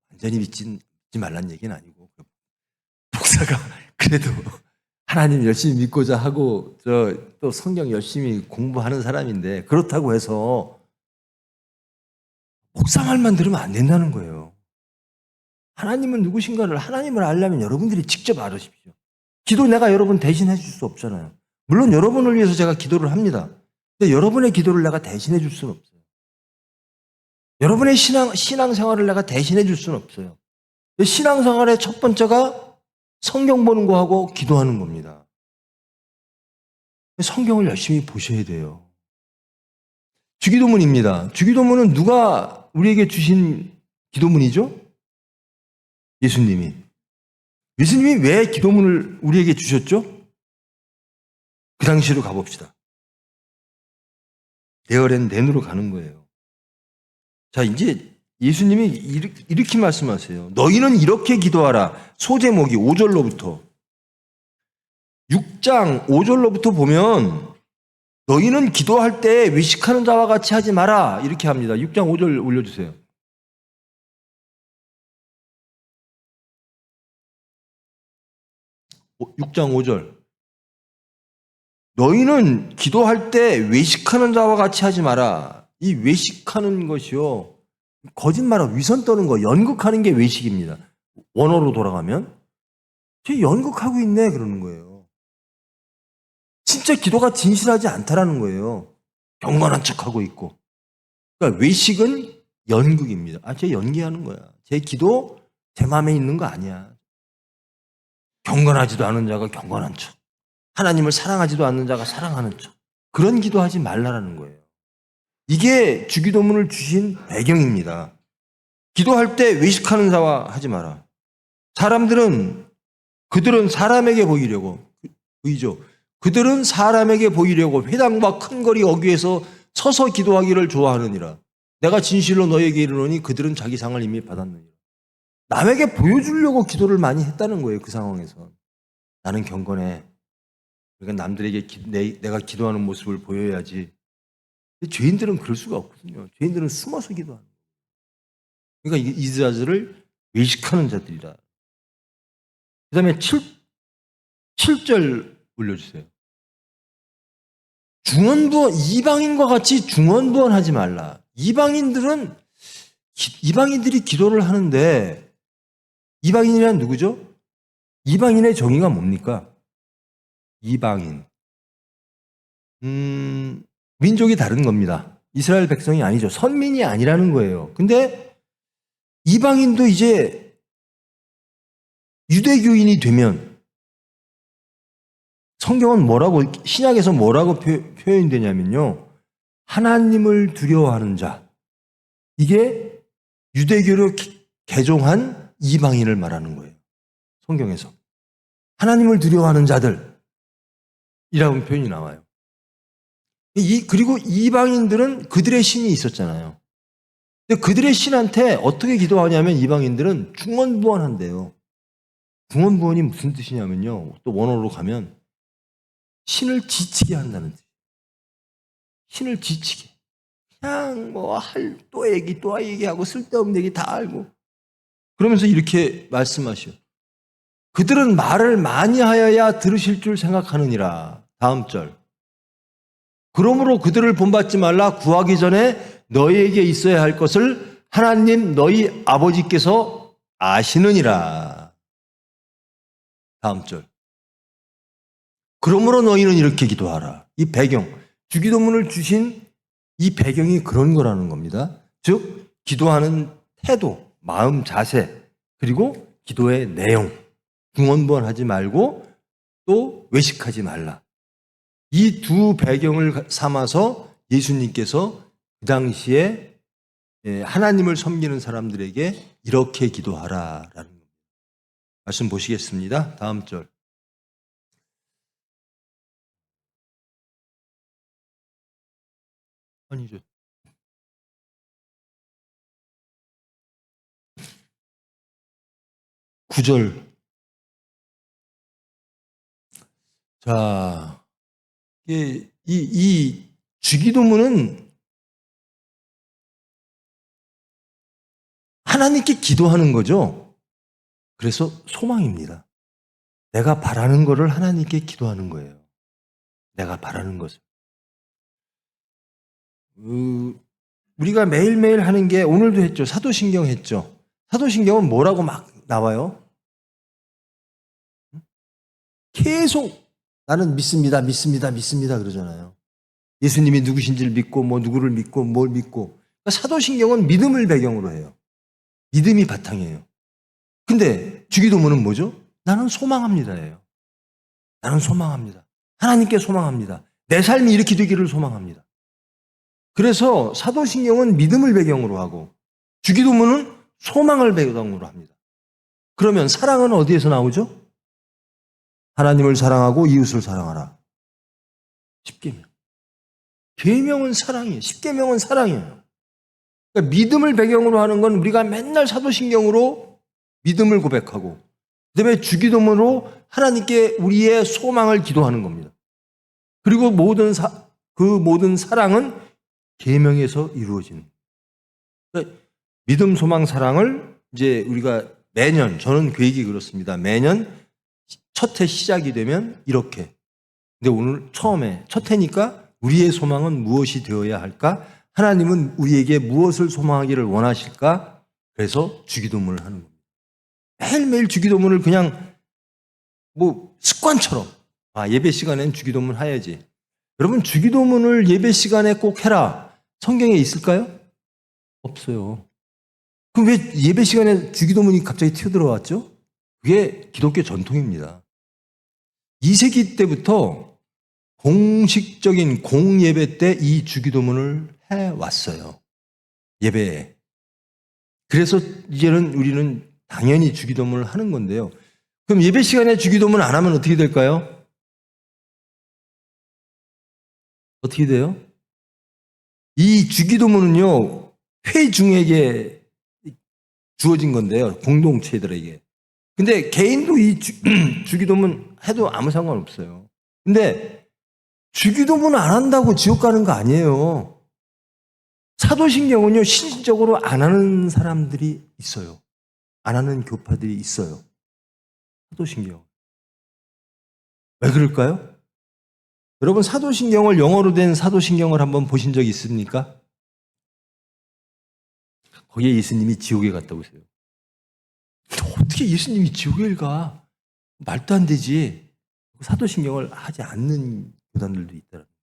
완전히 믿지 말란 얘기는 아니고, 목사가 그래도 하나님 열심히 믿고자 하고 또 성경 열심히 공부하는 사람인데, 그렇다고 해서 목사 말만 들으면 안 된다는 거예요. 하나님은 누구신가를, 하나님을 알려면 여러분들이 직접 알으십시오. 기도 내가 여러분 대신해 줄 수 없잖아요. 물론 여러분을 위해서 제가 기도를 합니다. 근데 여러분의 기도를 내가 대신해 줄 수는 없어요. 여러분의 신앙생활을 내가 대신해 줄 수는 없어요. 신앙생활의 첫 번째가 성경 보는 거하고 기도하는 겁니다. 성경을 열심히 보셔야 돼요. 주기도문입니다. 주기도문은 누가 우리에게 주신 기도문이죠? 예수님이. 예수님이 왜 기도문을 우리에게 주셨죠? 그 당시로 가봅시다. 데어랜 댄으로 가는 거예요. 자, 이제 예수님이 이렇게 말씀하세요. 너희는 이렇게 기도하라. 소제목이 5절로부터. 6장 5절로부터 보면 너희는 기도할 때 외식하는 자와 같이 하지 마라. 이렇게 합니다. 6장 5절 올려주세요. 6장 5절. 너희는 기도할 때 외식하는 자와 같이 하지 마라. 이 외식하는 것이요, 거짓말하고 위선 떠는 거, 연극하는 게 외식입니다. 원어로 돌아가면 쟤 연극하고 있네 그러는 거예요. 진짜 기도가 진실하지 않다라는 거예요. 경건한 척하고 있고. 그러니까 외식은 연극입니다. 쟤 연기하는 거야. 제 기도 제 마음에 있는 거 아니야. 경건하지도 않은 자가 경건한 척, 하나님을 사랑하지도 않는 자가 사랑하는 척, 그런 기도하지 말라라는 거예요. 이게 주기도문을 주신 배경입니다. 기도할 때 외식하는 자와 하지 마라. 그들은 사람에게 보이려고, 보이죠? 그들은 사람에게 보이려고 회당과 큰 거리 어귀에서 서서 기도하기를 좋아하느니라. 내가 진실로 너에게 이르노니 그들은 자기 상을 이미 받았느니라. 남에게 보여주려고 기도를 많이 했다는 거예요. 그 상황에서 나는 경건해. 그러니까 남들에게 내가 기도하는 모습을 보여야지. 근데 죄인들은 그럴 수가 없거든요. 죄인들은 숨어서 기도하는 거예요. 그러니까 이 자들을 외식하는 자들이라. 그 다음에 7절 올려주세요. 중언부언, 이방인과 같이 중언부언하지 말라. 이방인들이 기도를 하는데, 이방인이란 누구죠? 이방인의 정의가 뭡니까? 이방인. 민족이 다른 겁니다. 이스라엘 백성이 아니죠. 선민이 아니라는 거예요. 근데 이방인도 이제 유대교인이 되면 성경은 신약에서 뭐라고 표현되냐면요. 하나님을 두려워하는 자. 이게 유대교로 개종한 이방인을 말하는 거예요. 성경에서. 하나님을 두려워하는 자들이라는 표현이 나와요. 그리고 이방인들은 그들의 신이 있었잖아요. 근데 그들의 신한테 어떻게 기도하냐면 이방인들은 중언부언한대요. 중언부언이 무슨 뜻이냐면요. 또 원어로 가면 신을 지치게 한다는 뜻이에요. 신을 지치게. 그냥 또 얘기하고 쓸데없는 얘기 다 알고. 그러면서 이렇게 말씀하셔. 그들은 말을 많이 하여야 들으실 줄 생각하느니라. 다음 절. 그러므로 그들을 본받지 말라. 구하기 전에 너희에게 있어야 할 것을 하나님 너희 아버지께서 아시느니라. 다음 절. 그러므로 너희는 이렇게 기도하라. 이 배경, 주기도문을 주신 이 배경이 그런 거라는 겁니다. 즉 기도하는 태도, 마음 자세, 그리고 기도의 내용, 중언부언하지 말고 또 외식하지 말라. 이 두 배경을 삼아서 예수님께서 그 당시에 하나님을 섬기는 사람들에게 이렇게 기도하라라는 겁니다. 말씀 보시겠습니다. 다음 절. 아니죠. 9절. 자, 이 주기도문은 하나님께 기도하는 거죠. 그래서 소망입니다. 내가 바라는 거를 하나님께 기도하는 거예요. 내가 바라는 것을. 우리가 매일매일 하는 게 오늘도 했죠. 사도신경 했죠. 사도신경은 뭐라고 막 나와요? 계속 나는 믿습니다 그러잖아요. 예수님이 누구신지를 믿고 누구를 믿고 뭘 믿고. 그러니까 사도신경은 믿음을 배경으로 해요. 믿음이 바탕이에요. 근데 주기도문은 뭐죠? 나는 소망합니다예요. 나는 소망합니다. 하나님께 소망합니다. 내 삶이 이렇게 되기를 소망합니다. 그래서 사도신경은 믿음을 배경으로 하고 주기도문은 소망을 배경으로 합니다. 그러면 사랑은 어디에서 나오죠? 하나님을 사랑하고 이웃을 사랑하라. 10계명. 계명은 사랑이에요. 10계명은 사랑이에요. 그러니까 믿음을 배경으로 하는 건 우리가 맨날 사도신경으로 믿음을 고백하고 그다음에 주기도문으로 하나님께 우리의 소망을 기도하는 겁니다. 그리고 모든 그 모든 사랑은 계명에서 이루어지는. 그러니까 믿음, 소망, 사랑을 이제 우리가 매년, 저는 계획이 그렇습니다. 매년 첫 해 시작이 되면 이렇게. 근데 오늘 처음에 첫 해니까 우리의 소망은 무엇이 되어야 할까? 하나님은 우리에게 무엇을 소망하기를 원하실까? 그래서 주기도문을 하는 겁니다. 매일매일 주기도문을 그냥 뭐 습관처럼 예배 시간엔 주기도문 해야지. 여러분 주기도문을 예배 시간에 꼭 해라. 성경에 있을까요? 없어요. 그럼 왜 예배 시간에 주기도문이 갑자기 튀어들어왔죠? 그게 기독교 전통입니다. 2세기 때부터 공식적인 공예배 때 이 주기도문을 해왔어요. 예배에. 그래서 이제는 우리는 당연히 주기도문을 하는 건데요. 그럼 예배 시간에 주기도문 안 하면 어떻게 될까요? 어떻게 돼요? 이 주기도문은요, 회중에게 주어진 건데요, 공동체들에게. 근데 개인도 이 주기도문 해도 아무 상관없어요. 근데 주기도문 안 한다고 지옥 가는 거 아니에요. 사도신경은요, 실질적으로 안 하는 사람들이 있어요. 안 하는 교파들이 있어요. 사도신경. 왜 그럴까요? 여러분, 사도신경을 영어로 된 사도신경을 한번 보신 적 있습니까? 거기에 예수님이 지옥에 갔다고 하세요. 어떻게 예수님이 지옥에 가? 말도 안 되지. 사도신경을 하지 않는 교단들도 있더라고요.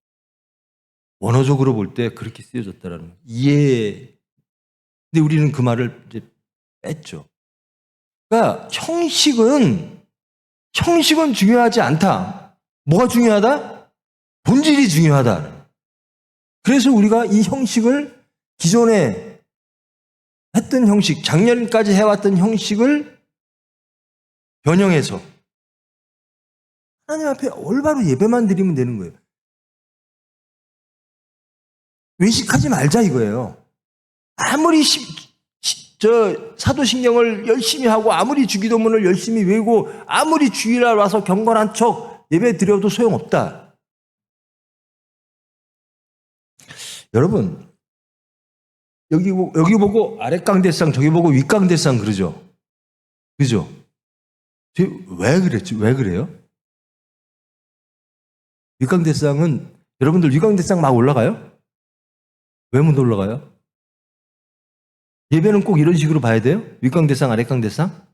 원어적으로 볼 때 그렇게 쓰여졌다라는 거예요. 이해. 근데 우리는 그 말을 이제 뺐죠. 그러니까 형식은 중요하지 않다. 뭐가 중요하다? 본질이 중요하다. 그래서 우리가 이 형식을 기존에 했던 형식, 작년까지 해왔던 형식을 변형해서 하나님 앞에 올바로 예배만 드리면 되는 거예요. 외식하지 말자 이거예요. 아무리 사도신경을 열심히 하고 아무리 주기도문을 열심히 외우고 아무리 주일날 와서 경건한 척 예배 드려도 소용없다. 여러분 여기 보고 아랫강대상 저기 보고 윗강대상 그러죠. 그죠? 왜 그랬지? 왜 그래요? 윗강대상은 여러분들 윗강대상 막 올라가요? 왜 못 올라가요? 예배는 꼭 이런 식으로 봐야 돼요? 윗강대상, 아랫강대상?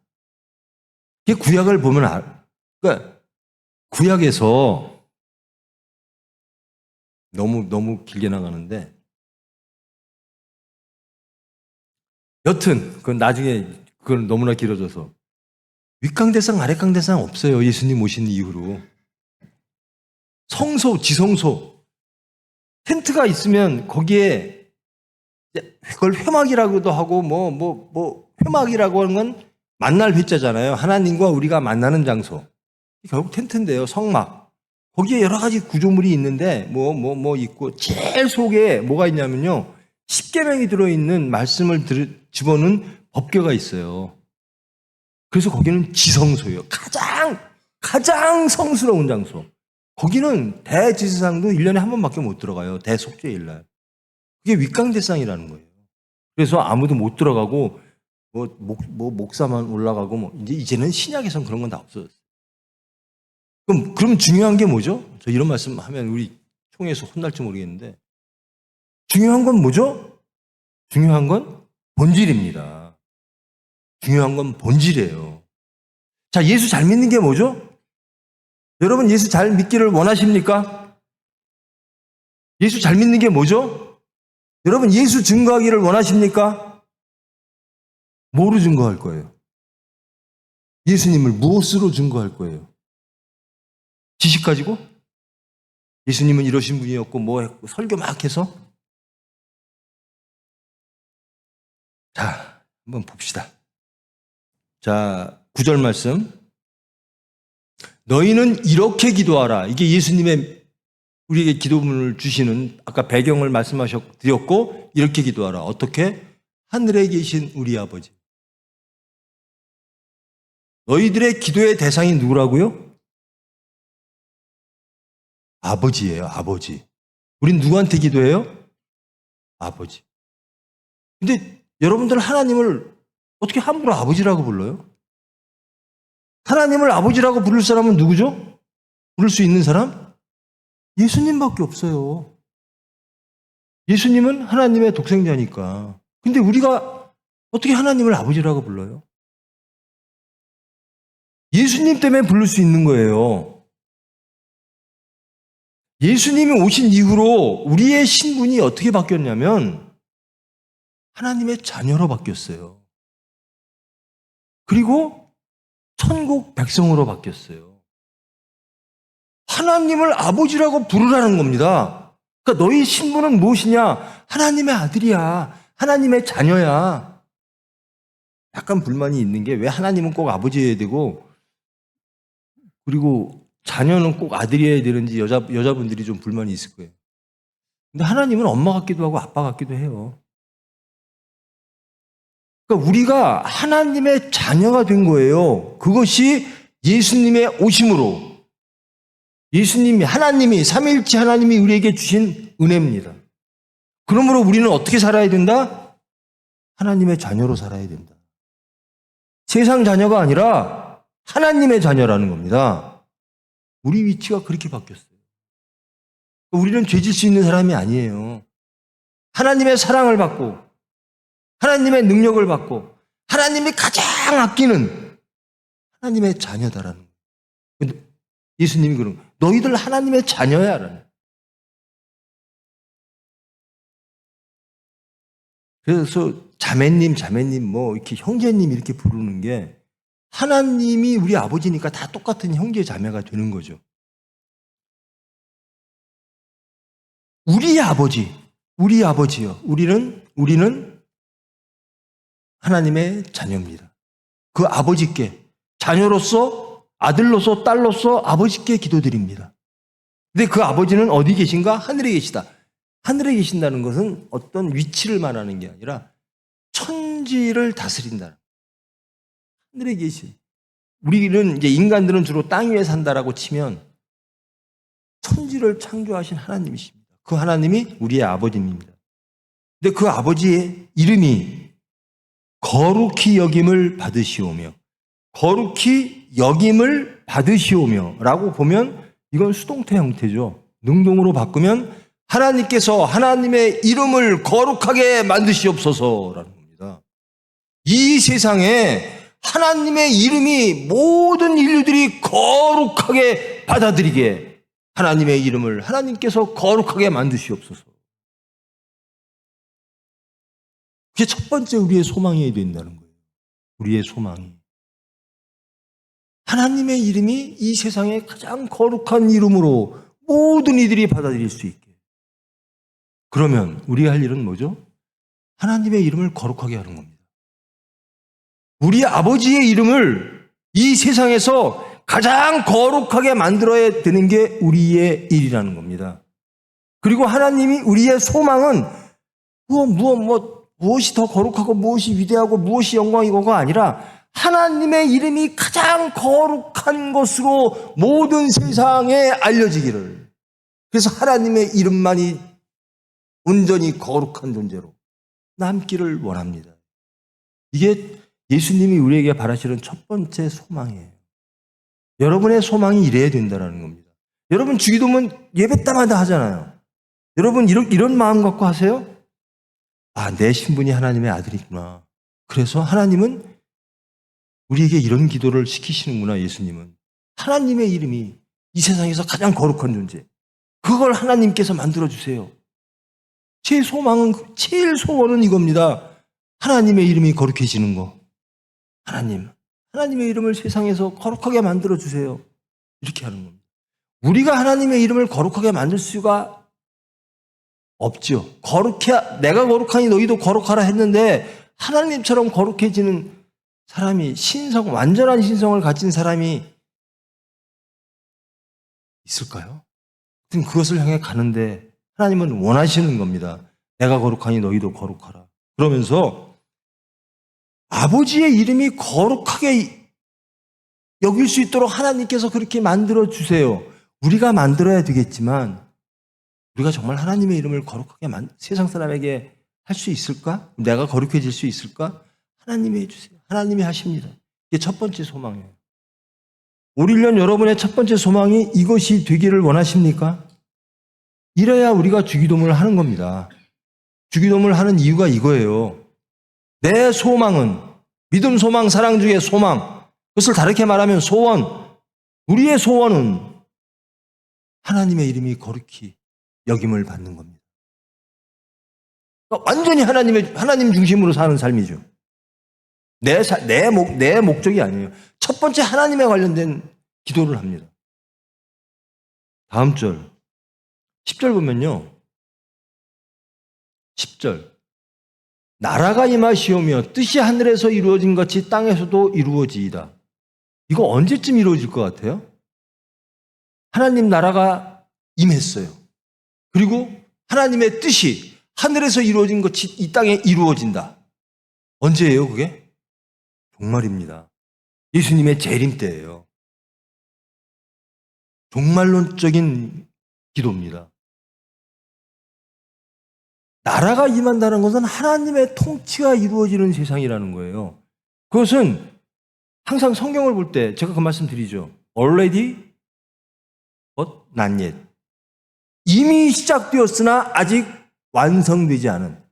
이게 구약을 보면 그러니까 구약에서 너무 길게 나가는데 여튼 그건 나중에 그건 너무나 길어져서 윗강대상, 아랫강대상 없어요. 예수님 오신 이후로. 성소, 지성소 텐트가 있으면 거기에 그걸 회막이라고도 하고 회막이라고 하는 건 만날 회자잖아요. 하나님과 우리가 만나는 장소. 결국 텐트인데요. 성막. 거기에 여러 가지 구조물이 있는데 있고 제일 속에 뭐가 있냐면요. 십계명이 들어있는 말씀을 집어넣은 법궤가 있어요. 그래서 거기는 지성소예요. 가장 성스러운 장소. 거기는 대지사장도 1년에 한 번밖에 못 들어가요. 대속죄일 날. 그게 윗강대상이라는 거예요. 그래서 아무도 못 들어가고 목사만 올라가고 이제는 신약에선 그런 건 다 없어졌어요. 그럼 중요한 게 뭐죠? 저 이런 말씀 하면 우리 총회에서 혼날지 모르겠는데 중요한 건 뭐죠? 중요한 건 본질입니다. 중요한 건 본질이에요. 자, 예수 잘 믿는 게 뭐죠? 여러분 예수 잘 믿기를 원하십니까? 예수 잘 믿는 게 뭐죠? 여러분 예수 증거하기를 원하십니까? 뭐로 증거할 거예요? 예수님을 무엇으로 증거할 거예요? 지식 가지고? 예수님은 이러신 분이었고 했고 설교 막 해서? 자, 한번 봅시다. 자, 9절 말씀. 너희는 이렇게 기도하라. 이게 예수님의 우리에게 기도문을 주시는 아까 배경을 말씀하셨고 이렇게 기도하라. 어떻게? 하늘에 계신 우리 아버지. 너희들의 기도의 대상이 누구라고요? 아버지예요. 아버지. 우린 누구한테 기도해요? 아버지. 근데 여러분들 하나님을 어떻게 함부로 아버지라고 불러요? 하나님을 아버지라고 부를 사람은 누구죠? 부를 수 있는 사람? 예수님밖에 없어요. 예수님은 하나님의 독생자니까. 근데 우리가 어떻게 하나님을 아버지라고 불러요? 예수님 때문에 부를 수 있는 거예요. 예수님이 오신 이후로 우리의 신분이 어떻게 바뀌었냐면 하나님의 자녀로 바뀌었어요. 그리고 천국 백성으로 바뀌었어요. 하나님을 아버지라고 부르라는 겁니다. 그러니까 너희 신분은 무엇이냐? 하나님의 아들이야. 하나님의 자녀야. 약간 불만이 있는 게 왜 하나님은 꼭 아버지여야 되고 그리고 자녀는 꼭 아들이어야 되는지 여자분들이 좀 불만이 있을 거예요. 근데 하나님은 엄마 같기도 하고 아빠 같기도 해요. 그러니까 우리가 하나님의 자녀가 된 거예요. 그것이 예수님의 오심으로 예수님이 하나님이 삼위일체 하나님이 우리에게 주신 은혜입니다. 그러므로 우리는 어떻게 살아야 된다? 하나님의 자녀로 살아야 된다. 세상 자녀가 아니라 하나님의 자녀라는 겁니다. 우리 위치가 그렇게 바뀌었어요. 우리는 죄질 수 있는 사람이 아니에요. 하나님의 사랑을 받고 하나님의 능력을 받고 하나님이 가장 아끼는 하나님의 자녀다라는 거예요. 예수님이 그런 거예요. 너희들 하나님의 자녀야 라는. 그래서 자매님 뭐 이렇게 형제님 이렇게 부르는 게 하나님이 우리 아버지니까 다 똑같은 형제 자매가 되는 거죠. 우리 아버지요. 우리는 하나님의 자녀입니다. 그 아버지께 자녀로서 아들로서 딸로서 아버지께 기도드립니다. 근데 그 아버지는 어디 계신가? 하늘에 계시다. 하늘에 계신다는 것은 어떤 위치를 말하는 게 아니라 천지를 다스린다. 하늘에 계신. 우리는 이제 인간들은 주로 땅 위에 산다라고 치면 천지를 창조하신 하나님이십니다. 그 하나님이 우리의 아버지입니다. 근데 그 아버지의 이름이 거룩히 여김을 받으시오며 거룩히 여김을 받으시오며 라고 보면 이건 수동태 형태죠. 능동으로 바꾸면 하나님께서 하나님의 이름을 거룩하게 만드시옵소서라는 겁니다. 이 세상에 하나님의 이름이 모든 인류들이 거룩하게 받아들이게 하나님의 이름을 하나님께서 거룩하게 만드시옵소서. 그게 첫 번째 우리의 소망이 된다는 거예요. 우리의 소망이. 하나님의 이름이 이 세상에 가장 거룩한 이름으로 모든 이들이 받아들일 수 있게. 그러면 우리가 할 일은 뭐죠? 하나님의 이름을 거룩하게 하는 겁니다. 우리 아버지의 이름을 이 세상에서 가장 거룩하게 만들어야 되는 게 우리의 일이라는 겁니다. 그리고 하나님이 우리의 소망은 무엇이 더 거룩하고 무엇이 위대하고 무엇이 영광이고가 아니라 하나님의 이름이 가장 거룩한 것으로 모든 세상에 알려지기를. 그래서 하나님의 이름만이 온전히 거룩한 존재로 남기를 원합니다. 이게 예수님이 우리에게 바라시는 첫 번째 소망이에요. 여러분의 소망이 이래야 된다는 겁니다. 여러분 주기도문 예배 때마다 하잖아요. 여러분 이런 마음 갖고 하세요? 아, 내 신분이 하나님의 아들이구나. 그래서 하나님은 우리에게 이런 기도를 시키시는구나. 예수님은 하나님의 이름이 이 세상에서 가장 거룩한 존재, 그걸 하나님께서 만들어주세요. 제 소망은, 제일 소원은 이겁니다. 하나님의 이름이 거룩해지는 거. 하나님의 이름을 세상에서 거룩하게 만들어주세요. 이렇게 하는 겁니다. 우리가 하나님의 이름을 거룩하게 만들 수가 없죠. 내가 거룩하니 너희도 거룩하라 했는데 하나님처럼 거룩해지는 사람이, 완전한 신성을 가진 사람이 있을까요? 그것을 향해 가는데 하나님은 원하시는 겁니다. 내가 거룩하니 너희도 거룩하라. 그러면서 아버지의 이름이 거룩하게 여길 수 있도록 하나님께서 그렇게 만들어 주세요. 우리가 만들어야 되겠지만 우리가 정말 하나님의 이름을 거룩하게 세상 사람에게 할 수 있을까? 내가 거룩해질 수 있을까? 하나님이 해주세요. 하나님이 하십니다. 이게 첫 번째 소망이에요. 올 1년 여러분의 첫 번째 소망이 이것이 되기를 원하십니까? 이래야 우리가 주기도문을 하는 겁니다. 주기도문을 하는 이유가 이거예요. 내 소망은 믿음, 소망, 사랑 중에 소망. 그것을 다르게 말하면 소원. 우리의 소원은 하나님의 이름이 거룩히 여김을 받는 겁니다. 그러니까 완전히 하나님 중심으로 사는 삶이죠. 내 목적이 아니에요. 첫 번째 하나님에 관련된 기도를 합니다. 다음 절 10절 보면요. 10절 나라가 임하시오며 뜻이 하늘에서 이루어진 같이 땅에서도 이루어지이다. 이거 언제쯤 이루어질 것 같아요? 하나님 나라가 임했어요. 그리고 하나님의 뜻이 하늘에서 이루어진 것이 이 땅에 이루어진다. 언제예요 그게? 종말입니다. 예수님의 재림 때예요. 종말론적인 기도입니다. 나라가 임한다는 것은 하나님의 통치가 이루어지는 세상이라는 거예요. 그것은 항상 성경을 볼 때 제가 그 말씀 드리죠. Already but not yet. 이미 시작되었으나 아직 완성되지 않은.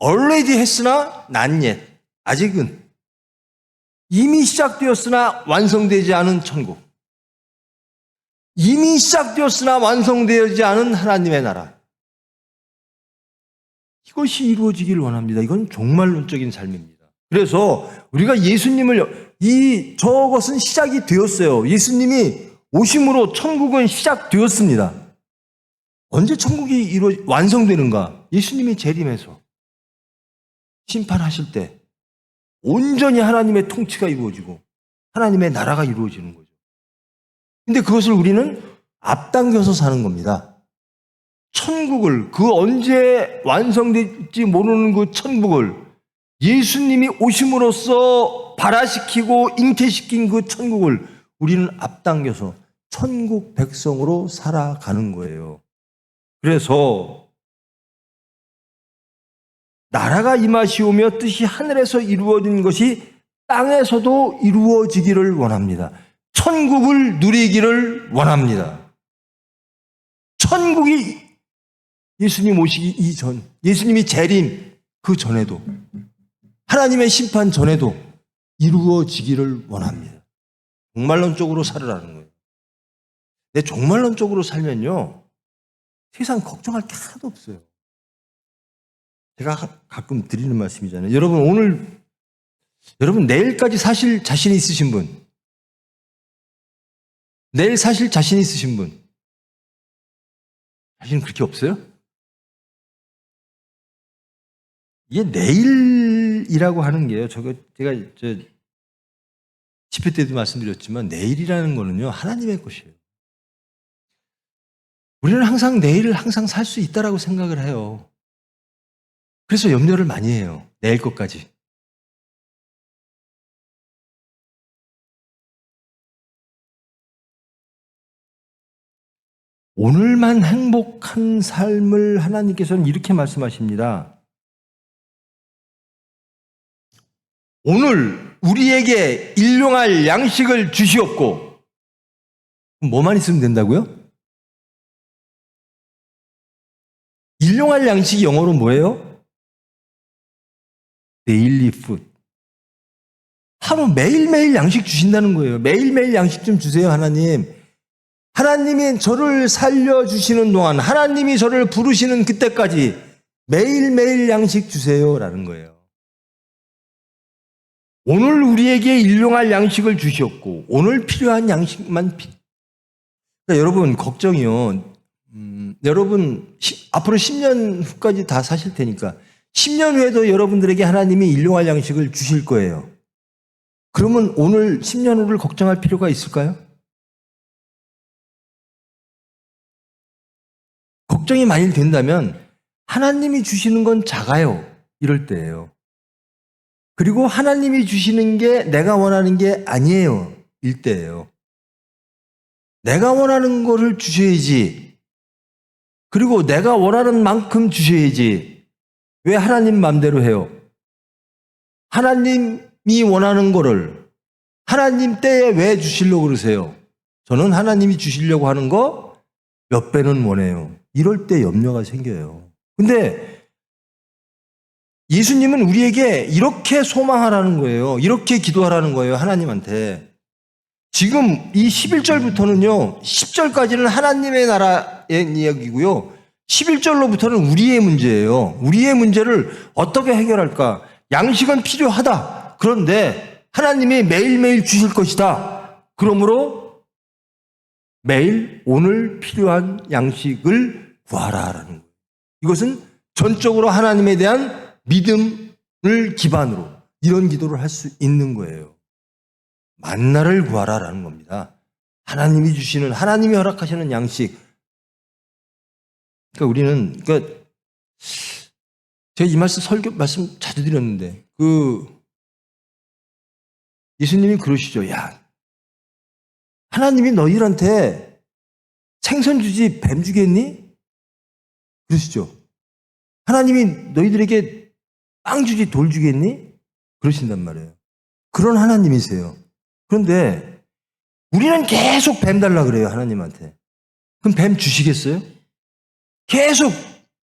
Already 했으나 not yet. 아직은. 이미 시작되었으나 완성되지 않은 천국. 이미 시작되었으나 완성되지 않은 하나님의 나라. 이것이 이루어지기를 원합니다. 이건 종말론적인 삶입니다. 그래서 우리가 예수님을 저것은 시작이 되었어요. 예수님이 오심으로 천국은 시작되었습니다. 언제 천국이 완성되는가? 예수님이 재림해서 심판하실 때 온전히 하나님의 통치가 이루어지고 하나님의 나라가 이루어지는 거죠. 근데 그것을 우리는 앞당겨서 사는 겁니다. 천국을, 그 언제 완성될지 모르는 그 천국을 예수님이 오심으로써 발화시키고 잉태시킨 그 천국을 우리는 앞당겨서 천국 백성으로 살아가는 거예요. 그래서 나라가 임하시오며 뜻이 하늘에서 이루어진 것이 땅에서도 이루어지기를 원합니다. 천국을 누리기를 원합니다. 천국이 예수님 오시기 이전, 예수님이 재림 그 전에도, 하나님의 심판 전에도 이루어지기를 원합니다. 종말론적으로 살으라는 거예요. 내 종말론적으로 살면요, 세상 걱정할 게 하나도 없어요. 제가 가끔 드리는 말씀이잖아요. 여러분 내일까지 사실 자신 있으신 분? 내일 사실 자신 있으신 분? 자신 그렇게 없어요? 이게 내일이라고 하는 게요. 제가 집회 때도 말씀드렸지만 내일이라는 거는요, 하나님의 것이에요. 우리는 항상 내일을 항상 살 수 있다라고 생각을 해요. 그래서 염려를 많이 해요. 내일 것까지. 오늘만 행복한 삶을 하나님께서는 이렇게 말씀하십니다. 오늘 우리에게 일용할 양식을 주시옵고. 뭐만 있으면 된다고요? 일용할 양식이 영어로 뭐예요? Daily food. 하루 매일매일 양식 주신다는 거예요. 매일매일 양식 좀 주세요, 하나님. 하나님이 저를 살려주시는 동안, 하나님이 저를 부르시는 그때까지 매일매일 양식 주세요라는 거예요. 오늘 우리에게 일용할 양식을 주셨고 오늘 필요한 양식만 그러니까 여러분 걱정이요. 여러분 앞으로 10년 후까지 다 사실 테니까 10년 후에도 여러분들에게 하나님이 일용할 양식을 주실 거예요. 그러면 오늘 10년 후를 걱정할 필요가 있을까요? 걱정이 많이 된다면 하나님이 주시는 건 작아요. 이럴 때예요. 그리고 하나님이 주시는 게 내가 원하는 게 아니에요. 일 때예요. 내가 원하는 거를 주셔야지. 그리고 내가 원하는 만큼 주셔야지. 왜 하나님 맘대로 해요? 하나님이 원하는 거를 하나님 때에 왜 주시려고 그러세요? 저는 하나님이 주시려고 하는 거 몇 배는 원해요. 이럴 때 염려가 생겨요. 근데 예수님은 우리에게 이렇게 소망하라는 거예요. 이렇게 기도하라는 거예요. 하나님한테. 지금 이 11절부터는요. 10절까지는 하나님의 나라의 이야기고요. 11절로부터는 우리의 문제예요. 우리의 문제를 어떻게 해결할까? 양식은 필요하다. 그런데 하나님이 매일매일 주실 것이다. 그러므로 매일 오늘 필요한 양식을 구하라라는 거예요. 이것은 전적으로 하나님에 대한 믿음을 기반으로 이런 기도를 할 수 있는 거예요. 만나를 구하라라는 겁니다. 하나님이 주시는, 하나님이 허락하시는 양식. 그러니까 우리는, 제가 이 말씀 자주 드렸는데, 예수님이 그러시죠. 야, 하나님이 너희들한테 생선 주지 뱀 주겠니? 그러시죠. 하나님이 너희들에게 빵 주지 돌 주겠니? 그러신단 말이에요. 그런 하나님이세요. 그런데 우리는 계속 뱀 달라 그래요, 하나님한테. 그럼 뱀 주시겠어요? 계속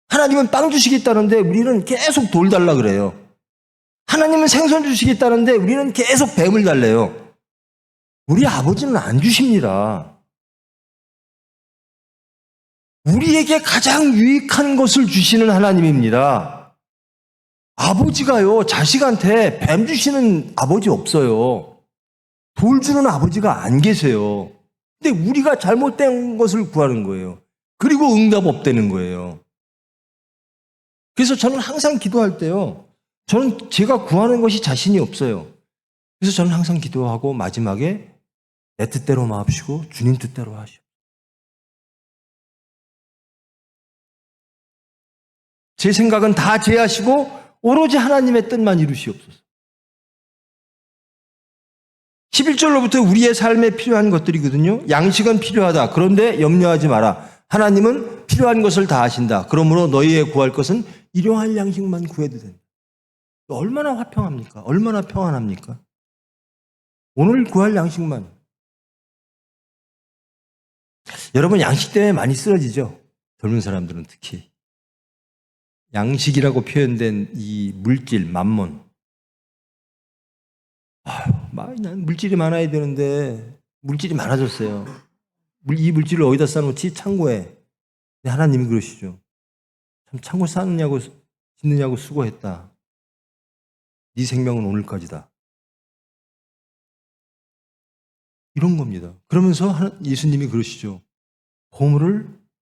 하나님은 빵 주시겠다는데 우리는 계속 돌 달라 그래요. 하나님은 생선 주시겠다는데 우리는 계속 뱀을 달래요. 우리 아버지는 안 주십니다. 우리에게 가장 유익한 것을 주시는 하나님입니다. 아버지가요, 자식한테 뱀 주시는 아버지 없어요. 돌 주는 아버지가 안 계세요. 근데 우리가 잘못된 것을 구하는 거예요. 그리고 응답 없다는 거예요. 그래서 저는 항상 기도할 때요, 저는 제가 구하는 것이 자신이 없어요. 그래서 저는 항상 기도하고 마지막에 내 뜻대로 마옵시고 주님 뜻대로 하시오. 제 생각은 다 제하시고 오로지 하나님의 뜻만 이루시옵소서. 11절로부터 우리의 삶에 필요한 것들이거든요. 양식은 필요하다. 그런데 염려하지 마라. 하나님은 필요한 것을 다 하신다. 그러므로 너희의 구할 것은 일용할 양식만 구해도 된다. 얼마나 화평합니까? 얼마나 평안합니까? 오늘 구할 양식만. 여러분, 양식 때문에 많이 쓰러지죠? 젊은 사람들은 특히. 양식이라고 표현된 이 물질, 맘몬. 난 물질이 많아야 되는데 물질이 많아졌어요. 이 물질을 어디다 쌓아놓지? 창고에. 근데 하나님이 그러시죠. 참 창고 짓느냐고 수고했다. 네 생명은 오늘까지다. 이런 겁니다. 그러면서 예수님이 그러시죠. 보물을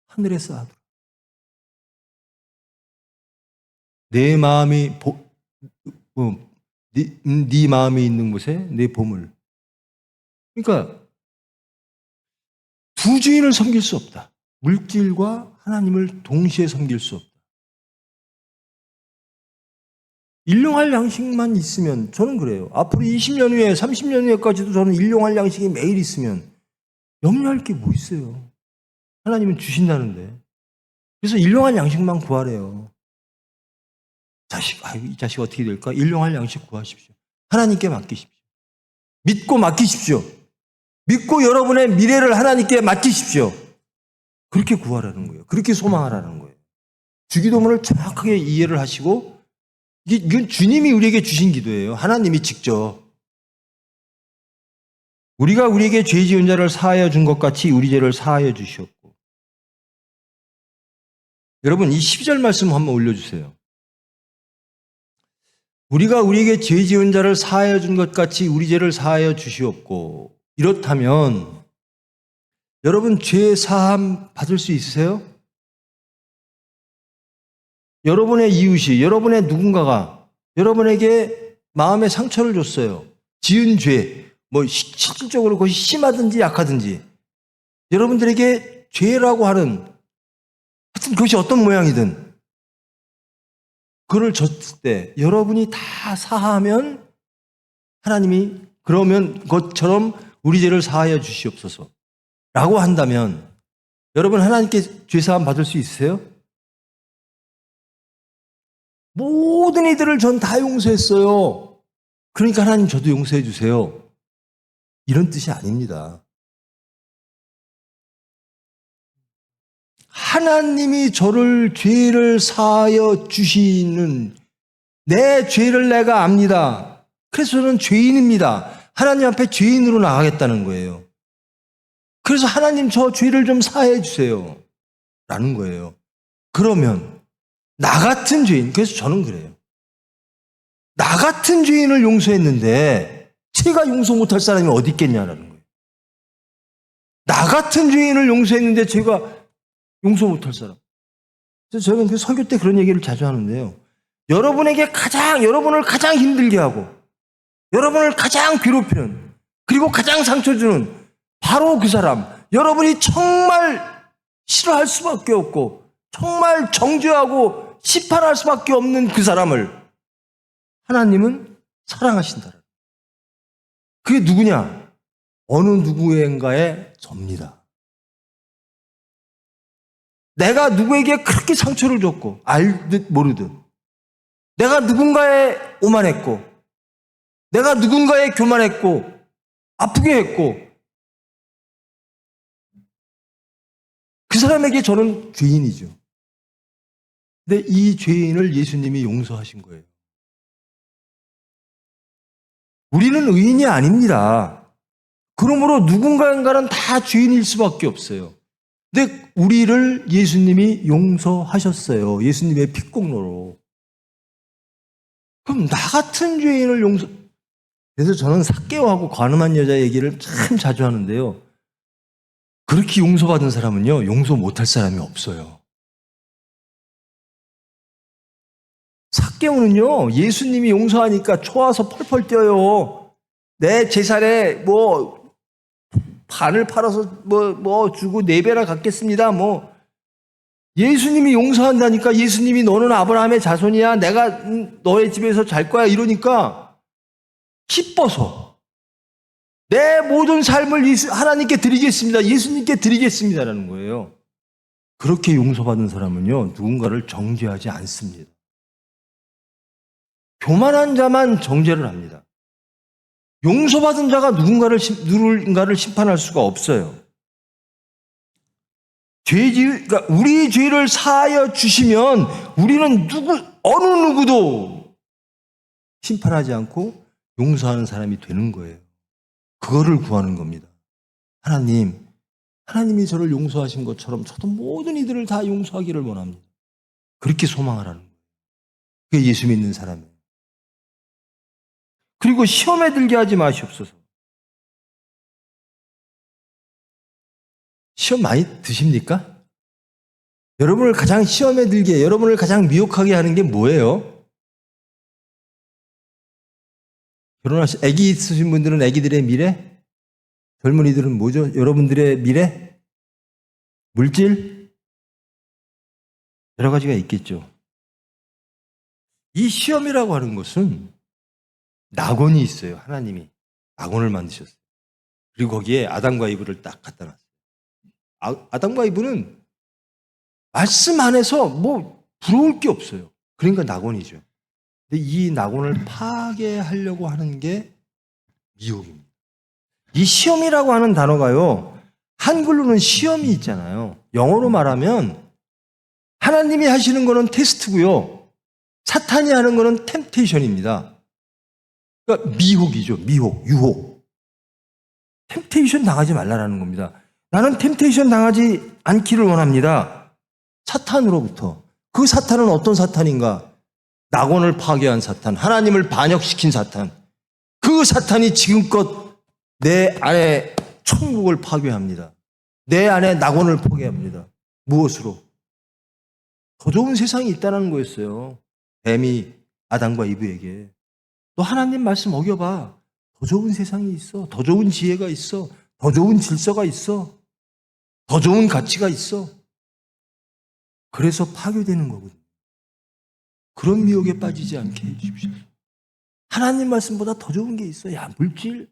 하늘에 쌓아두라. 내 마음이 네 마음이 있는 곳에 내 보물. 그러니까 두 주인을 섬길 수 없다. 물질과 하나님을 동시에 섬길 수 없다. 일용할 양식만 있으면 저는 그래요. 앞으로 20년 후에 30년 후에까지도 저는 일용할 양식이 매일 있으면 염려할 게 뭐 있어요. 하나님은 주신다는데. 그래서 일용할 양식만 구하래요. 이 자식 어떻게 될까? 일용할 양식 구하십시오. 하나님께 맡기십시오. 믿고 맡기십시오. 믿고 여러분의 미래를 하나님께 맡기십시오. 그렇게 구하라는 거예요. 그렇게 소망하라는 거예요. 주기도문을 정확하게 이해를 하시고, 이건 주님이 우리에게 주신 기도예요. 하나님이 직접. 우리가 우리에게 죄 지은 자를 사하여 준 것 같이 우리 죄를 사하여 주시옵고. 여러분, 이 12절 말씀 한번 올려주세요. 우리가 우리에게 죄 지은 자를 사하여 준 것 같이 우리 죄를 사하여 주시옵고. 이렇다면 여러분, 죄 사함 받을 수 있으세요? 여러분의 이웃이, 여러분의 누군가가 여러분에게 마음의 상처를 줬어요. 지은 죄, 실질적으로 그것이 심하든지 약하든지 여러분들에게 죄라고 하는, 하여튼 그것이 어떤 모양이든 그걸 줬을 때 여러분이 다 사하면 하나님이 그러면 그것처럼 우리 죄를 사하여 주시옵소서 라고 한다면 여러분 하나님께 죄사함 받을 수 있으세요? 모든 이들을 전 다 용서했어요. 그러니까 하나님 저도 용서해 주세요. 이런 뜻이 아닙니다. 하나님이 저를 죄를 사하여 주시는 내 죄를 내가 압니다. 그래서 저는 죄인입니다. 하나님 앞에 죄인으로 나가겠다는 거예요. 그래서 하나님 저 죄를 좀 사해 주세요. 라는 거예요. 그러면 나 같은 죄인, 그래서 저는 그래요. 나 같은 죄인을 용서했는데 제가 용서 못할 사람이 어디 있겠냐라는 거예요. 나 같은 죄인을 용서했는데 제가 용서 못할 사람. 그래서 저는 그 설교 때 그런 얘기를 자주 하는데요. 여러분을 가장 힘들게 하고, 여러분을 가장 괴롭히는, 그리고 가장 상처 주는 바로 그 사람, 여러분이 정말 싫어할 수밖에 없고, 정말 정죄하고 심판할 수밖에 없는 그 사람을 하나님은 사랑하신다. 그게 누구냐? 어느 누구인가의 접니다. 내가 누구에게 그렇게 상처를 줬고 알듯 모르듯 내가 누군가에 오만했고 내가 누군가에 교만했고 아프게 했고 그 사람에게 저는 죄인이죠. 근데 이 죄인을 예수님이 용서하신 거예요. 우리는 의인이 아닙니다. 그러므로 누군가는 다 죄인일 수밖에 없어요. 근데 우리를 예수님이 용서하셨어요. 예수님의 핏공로로. 그럼 나 같은 죄인을 그래서 저는 삭개오하고 관음한 여자 얘기를 참 자주 하는데요. 그렇게 용서받은 사람은요, 용서 못할 사람이 없어요. 삭개오는요, 예수님이 용서하니까 좋아서 펄펄 뛰어요. 내 재산에 반을 팔아서 주고 4배나 갚겠습니다. 예수님이 용서한다니까 예수님이 너는 아브라함의 자손이야. 내가 너의 집에서 잘 거야. 이러니까 기뻐서 내 모든 삶을 하나님께 드리겠습니다. 예수님께 드리겠습니다라는 거예요. 그렇게 용서받은 사람은요, 누군가를 정죄하지 않습니다. 교만한 자만 정죄를 합니다. 용서받은 자가 누군가를 심판할 수가 없어요. 그러니까 우리 죄를 사하여 주시면 우리는 어느 누구도 심판하지 않고 용서하는 사람이 되는 거예요. 그거를 구하는 겁니다. 하나님이 저를 용서하신 것처럼 저도 모든 이들을 다 용서하기를 원합니다. 그렇게 소망하라는 거예요. 그게 예수 믿는 사람이에요. 그리고 시험에 들게 하지 마시옵소서. 시험 많이 드십니까? 여러분을 가장 시험에 들게, 여러분을 가장 미혹하게 하는 게 뭐예요? 아기 있으신 분들은 아기들의 미래? 젊은이들은 뭐죠? 여러분들의 미래? 물질? 여러 가지가 있겠죠. 이 시험이라고 하는 것은 낙원이 있어요. 하나님이 낙원을 만드셨어요. 그리고 거기에 아담과 이브를 딱 갖다 놨어요. 아담과 이브는 말씀 안에서 부러울 게 없어요. 그러니까 낙원이죠. 근데 이 낙원을 파괴하려고 하는 게 미혹입니다. 이 시험이라고 하는 단어가요, 한글로는 시험이 있잖아요. 영어로 말하면 하나님이 하시는 거는 테스트고요, 사탄이 하는 거는 템테이션입니다. 그러니까 미혹이죠. 유혹. 템테이션 당하지 말라라는 겁니다. 나는 템테이션 당하지 않기를 원합니다. 사탄으로부터. 그 사탄은 어떤 사탄인가? 낙원을 파괴한 사탄, 하나님을 반역시킨 사탄. 그 사탄이 지금껏 내 안에 천국을 파괴합니다. 내 안에 낙원을 파괴합니다. 무엇으로? 더 좋은 세상이 있다는 거였어요. 뱀이 아담과 이브에게. 너 하나님 말씀 어겨봐. 더 좋은 세상이 있어. 더 좋은 지혜가 있어. 더 좋은 질서가 있어. 더 좋은 가치가 있어. 그래서 파괴되는 거거든요. 그런 미혹에 빠지지 않게 해주십시오. 하나님 말씀보다 더 좋은 게 있어. 야, 물질.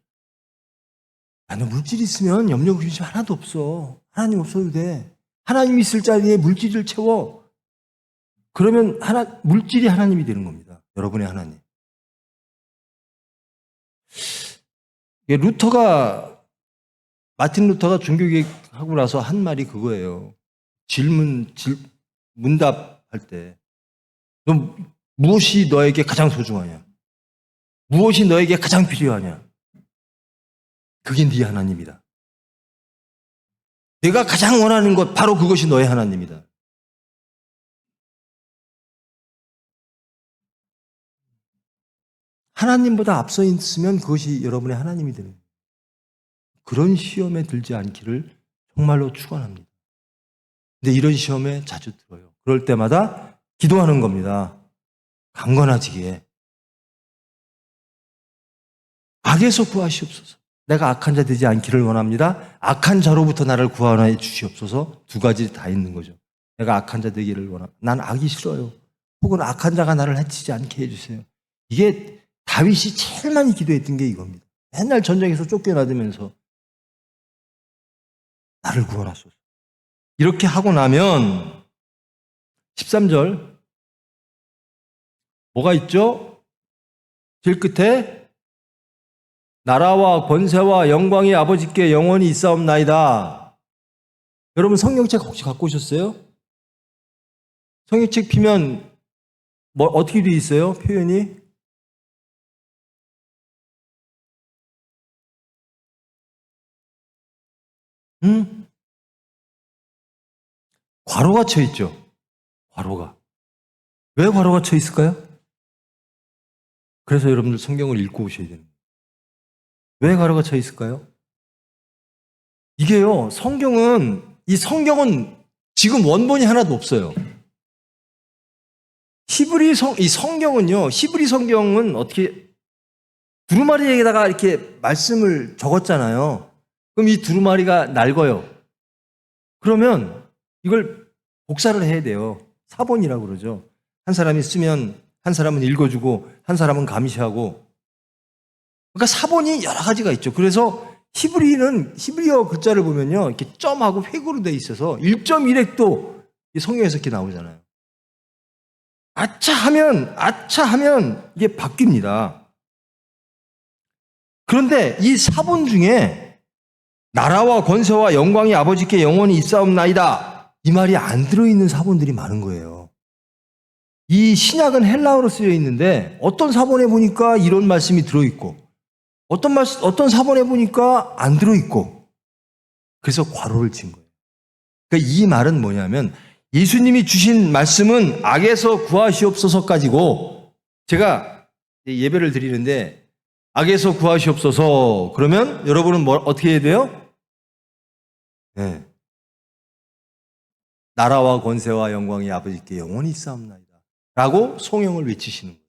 야, 너 물질 있으면 염려 근심 하나도 없어. 하나님 없어도 돼. 하나님이 있을 자리에 물질을 채워. 그러면 물질이 하나님이 되는 겁니다. 여러분의 하나님. 마틴 루터가 종교개혁하고 나서 한 말이 그거예요. 문답할 때. 너 무엇이 너에게 가장 소중하냐? 무엇이 너에게 가장 필요하냐? 그게 네 하나님이다. 내가 가장 원하는 것, 바로 그것이 너의 하나님이다. 하나님보다 앞서 있으면 그것이 여러분의 하나님이 되는 거예요. 그런 시험에 들지 않기를 정말로 축원합니다. 근데 이런 시험에 자주 들어요. 그럴 때마다 기도하는 겁니다. 강건하지기에. 악에서 구하시옵소서. 내가 악한 자 되지 않기를 원합니다. 악한 자로부터 나를 구하여 주시옵소서. 두 가지 다 있는 거죠. 내가 악한 자 되기를 원합니다. 난 악이 싫어요. 혹은 악한 자가 나를 해치지 않게 해주세요. 이게 다윗이 제일 많이 기도했던 게 이겁니다. 맨날 전쟁에서 쫓겨나들면서 나를 구원하소서. 이렇게 하고 나면 13절 뭐가 있죠? 제일 끝에 나라와 권세와 영광이 아버지께 영원히 있사옵나이다. 여러분 성경책 혹시 갖고 오셨어요? 성경책 피면 어떻게 되어 있어요? 표현이? 괄호가 쳐 있죠. 괄호가. 왜 괄호가 쳐 있을까요? 그래서 여러분들 성경을 읽고 오셔야 됩니다. 왜 괄호가 쳐 있을까요? 이게요, 이 성경은 지금 원본이 하나도 없어요. 이 성경은요, 히브리 성경은 어떻게, 두루마리에다가 이렇게 말씀을 적었잖아요. 그럼 이 두루마리가 낡아요. 그러면 이걸 복사를 해야 돼요. 사본이라고 그러죠. 한 사람이 쓰면 한 사람은 읽어주고 한 사람은 감시하고. 그러니까 사본이 여러 가지가 있죠. 그래서 히브리어 글자를 보면요, 이렇게 점하고 획으로 돼 있어서 1.1획도 성경에서 이렇게 나오잖아요. 아차 하면 이게 바뀝니다. 그런데 이 사본 중에 나라와 권세와 영광이 아버지께 영원히 있사옵나이다, 이 말이 안 들어있는 사본들이 많은 거예요. 이 신약은 헬라어로 쓰여 있는데 어떤 사본에 보니까 이런 말씀이 들어있고 어떤 사본에 보니까 안 들어있고, 그래서 괄호를 친 거예요. 그러니까 이 말은 뭐냐면 예수님이 주신 말씀은 악에서 구하시옵소서까지고, 제가 예배를 드리는데 악에서 구하시옵소서 그러면 여러분은 어떻게 해야 돼요? 네. 나라와 권세와 영광이 아버지께 영원히 있사옵나이다 라고 송영을 외치시는 거예요.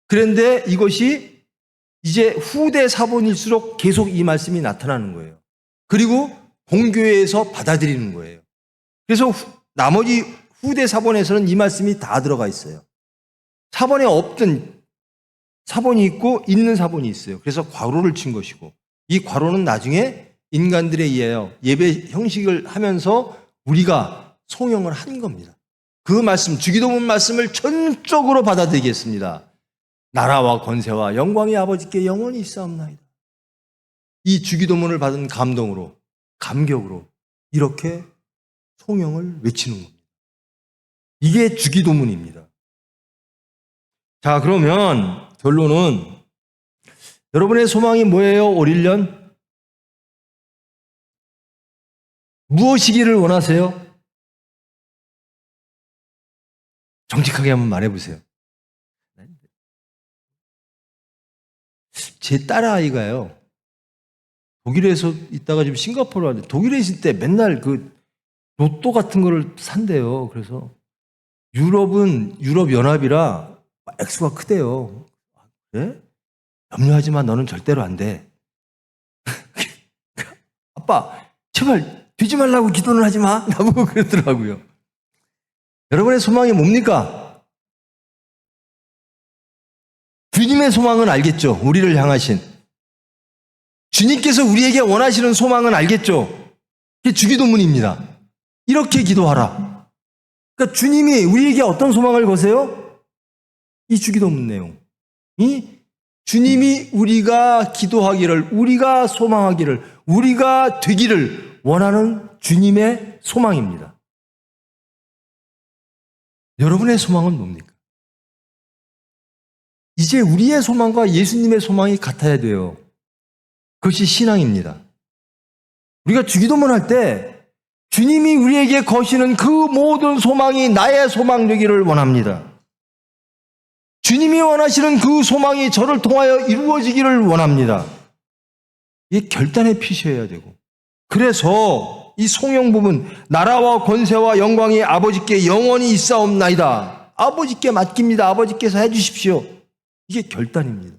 그런데 이것이 이제 후대 사본일수록 계속 이 말씀이 나타나는 거예요. 그리고 본교회에서 받아들이는 거예요. 그래서 나머지 후대 사본에서는 이 말씀이 다 들어가 있어요. 사본에 없던 사본이 있고 있는 사본이 있어요. 그래서 괄호를 친 것이고, 이 괄호는 나중에 인간들에 의하여 예배 형식을 하면서 우리가 송영을 한 겁니다. 그 말씀, 주기도문 말씀을 전적으로 받아들이겠습니다. 나라와 권세와 영광이 아버지께 영원히 있사옵나이다. 이 주기도문을 받은 감동으로, 감격으로 이렇게 송영을 외치는 겁니다. 이게 주기도문입니다. 자, 그러면 결론은 여러분의 소망이 뭐예요? 올 1년? 무엇이기를 원하세요? 정직하게 한번 말해보세요. 제 딸아이가요, 독일에서 있다가 지금 싱가포르 왔는데, 독일에 있을 때 맨날 그 로또 같은 거를 산대요. 그래서 유럽연합이라 액수가 크대요. 그래? 염려하지 마, 너는 절대로 안 돼. 아빠, 제발 되지 말라고 기도는 하지 마, 나보고 그러더라고요. 여러분의 소망이 뭡니까? 주님의 소망은 알겠죠? 우리를 향하신 주님께서 우리에게 원하시는 소망은 알겠죠? 그게 주기도문입니다. 이렇게 기도하라. 그러니까 주님이 우리에게 어떤 소망을 거세요? 이 주기도문 내용. 이 주님이 우리가 기도하기를, 우리가 소망하기를, 우리가 되기를 원하는 주님의 소망입니다. 여러분의 소망은 뭡니까? 이제 우리의 소망과 예수님의 소망이 같아야 돼요. 그것이 신앙입니다. 우리가 주기도문 할 때 주님이 우리에게 거시는 그 모든 소망이 나의 소망 되기를 원합니다. 주님이 원하시는 그 소망이 저를 통하여 이루어지기를 원합니다. 이게 결단의 피셔야 되고, 그래서 이 송영 부분, 나라와 권세와 영광이 아버지께 영원히 있사옵나이다. 아버지께 맡깁니다. 아버지께서 해주십시오. 이게 결단입니다.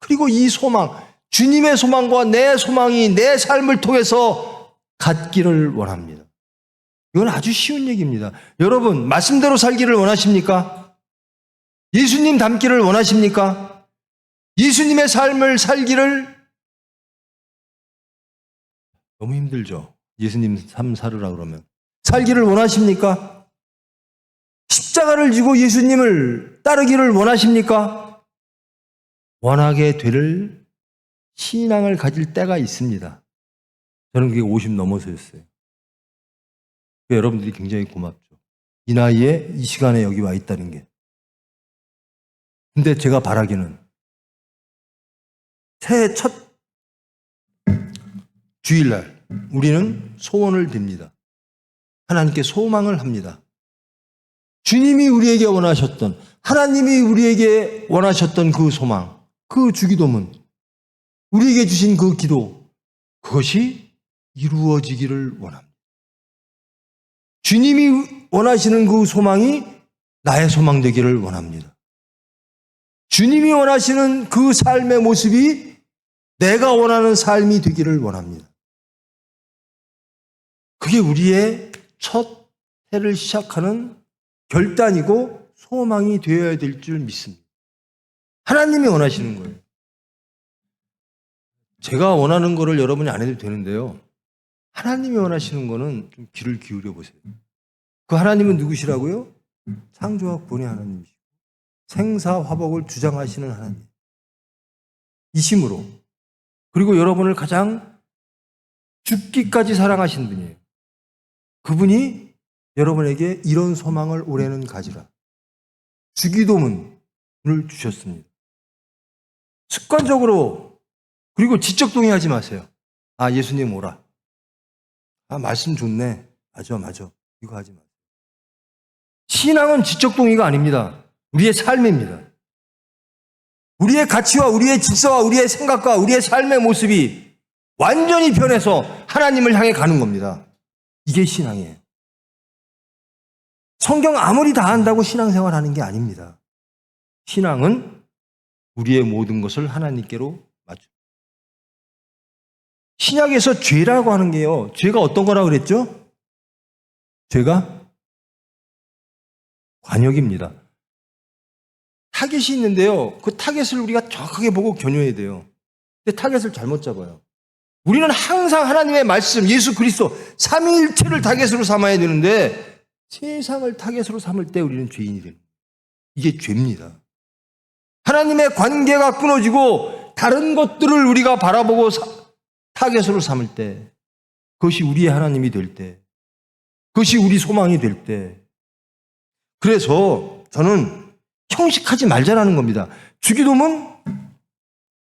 그리고 이 소망, 주님의 소망과 내 소망이 내 삶을 통해서 갖기를 원합니다. 이건 아주 쉬운 얘기입니다. 여러분, 말씀대로 살기를 원하십니까? 예수님 닮기를 원하십니까? 예수님의 삶을 살기를 너무 힘들죠. 예수님 삶 살으라 그러면. 살기를 원하십니까? 십자가를 지고 예수님을 따르기를 원하십니까? 원하게 될 신앙을 가질 때가 있습니다. 저는 그게 50 넘어서였어요. 여러분들이 굉장히 고맙죠. 이 나이에 이 시간에 여기 와 있다는 게. 근데 제가 바라기는 새해 첫 주일날 우리는 소원을 빕니다. 하나님께 소망을 합니다. 주님이 우리에게 원하셨던, 하나님이 우리에게 원하셨던 그 소망, 그 주기도문, 우리에게 주신 그 기도, 그것이 이루어지기를 원합니다. 주님이 원하시는 그 소망이 나의 소망 되기를 원합니다. 주님이 원하시는 그 삶의 모습이 내가 원하는 삶이 되기를 원합니다. 그게 우리의 첫 해를 시작하는 결단이고 소망이 되어야 될 줄 믿습니다. 하나님이 원하시는 거예요. 제가 원하는 거를 여러분이 안 해도 되는데요. 하나님이 원하시는 거는 좀 귀를 기울여 보세요. 그 하나님은 누구시라고요? 창조와 구원의 하나님이시고 생사화복을 주장하시는 하나님 이심으로, 그리고 여러분을 가장 죽기까지 사랑하신 분이에요. 그분이 여러분에게 이런 소망을 올해는 가지라, 주기도문을 주셨습니다. 습관적으로, 그리고 지적 동의하지 마세요. 아, 예수님 오라. 아, 말씀 좋네. 맞아. 이거 하지 마세요. 신앙은 지적 동의가 아닙니다. 우리의 삶입니다. 우리의 가치와 우리의 질서와 우리의 생각과 우리의 삶의 모습이 완전히 변해서 하나님을 향해 가는 겁니다. 이게 신앙이에요. 성경 아무리 다 한다고 신앙생활 하는 게 아닙니다. 신앙은 우리의 모든 것을 하나님께로 맞춰. 신약에서 죄라고 하는 게요, 죄가 어떤 거라고 그랬죠? 죄가 관역입니다. 타겟이 있는데요, 그 타겟을 우리가 정확하게 보고 겨녀야 돼요. 근데 타겟을 잘못 잡아요. 우리는 항상 하나님의 말씀, 예수 그리스도 삼위일체를 타겟으로 삼아야 되는데 세상을 타겟으로 삼을 때 우리는 죄인이 됩니다. 이게 죄입니다. 하나님의 관계가 끊어지고 다른 것들을 우리가 바라보고 타겟으로 삼을 때, 그것이 우리의 하나님이 될 때, 그것이 우리 소망이 될 때, 그래서 저는 형식하지 말자라는 겁니다. 주기도문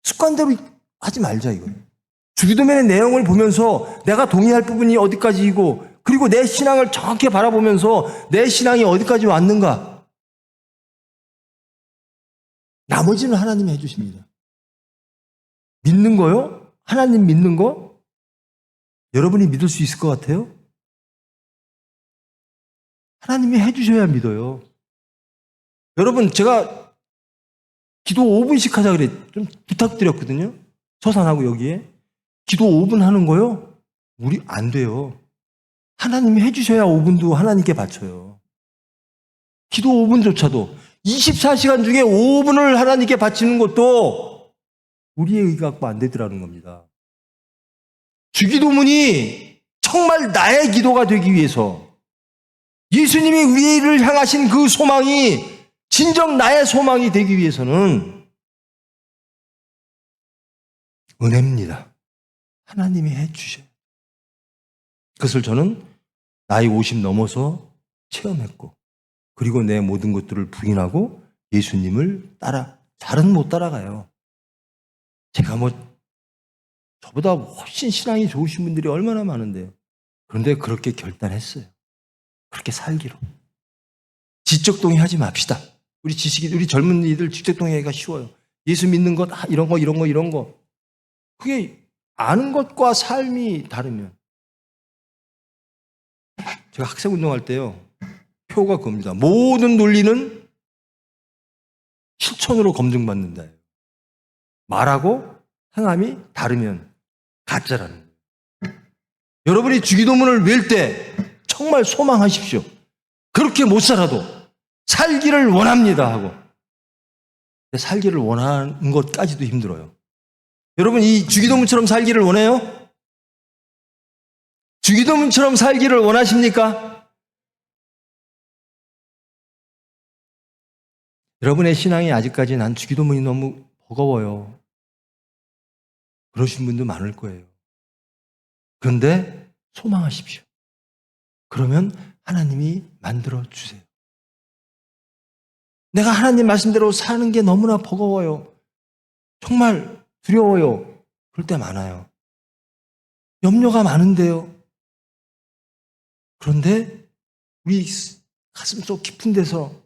습관대로 하지 말자 이거예요. 주기도문의 내용을 보면서 내가 동의할 부분이 어디까지이고, 그리고 내 신앙을 정확히 바라보면서 내 신앙이 어디까지 왔는가, 나머지는 하나님이 해주십니다. 믿는 거요? 하나님 믿는 거? 여러분이 믿을 수 있을 것 같아요? 하나님이 해주셔야 믿어요. 여러분, 제가 기도 5분씩 하자 그래 좀 부탁드렸거든요. 서산하고 여기에 기도 5분 하는 거요? 우리 안 돼요. 하나님이 해주셔야 5분도 하나님께 바쳐요. 기도 5분조차도 24시간 중에 5분을 하나님께 바치는 것도 우리의 의가 갖고 안 되더라는 겁니다. 주기도문이 정말 나의 기도가 되기 위해서, 예수님이 우리를 향하신 그 소망이 진정 나의 소망이 되기 위해서는 은혜입니다. 하나님이 해주셔요. 그것을 저는 나이 50 넘어서 체험했고, 그리고 내 모든 것들을 부인하고 예수님을 잘은 못 따라가요. 제가 저보다 훨씬 신앙이 좋으신 분들이 얼마나 많은데요. 그런데 그렇게 결단했어요. 그렇게 살기로. 지적 동의하지 맙시다. 우리 젊은이들 지적 동의하기가 쉬워요. 예수 믿는 것, 이런 거. 그게 아는 것과 삶이 다르면. 제가 학생 운동할 때요, 표가 그겁니다. 모든 논리는 실천으로 검증받는다. 말하고 행함이 다르면 가짜라는 거예요. 여러분이 주기도문을 외울 때 정말 소망하십시오. 그렇게 못 살아도 살기를 원합니다 하고. 살기를 원하는 것까지도 힘들어요. 여러분, 이 주기도문처럼 살기를 원해요? 주기도문처럼 살기를 원하십니까? 여러분의 신앙이 아직까지 난 주기도문이 너무 버거워요. 그러신 분도 많을 거예요. 그런데 소망하십시오. 그러면 하나님이 만들어 주세요. 내가 하나님 말씀대로 사는 게 너무나 버거워요. 정말 두려워요. 그럴 때 많아요. 염려가 많은데요. 그런데 우리 가슴속 깊은 데서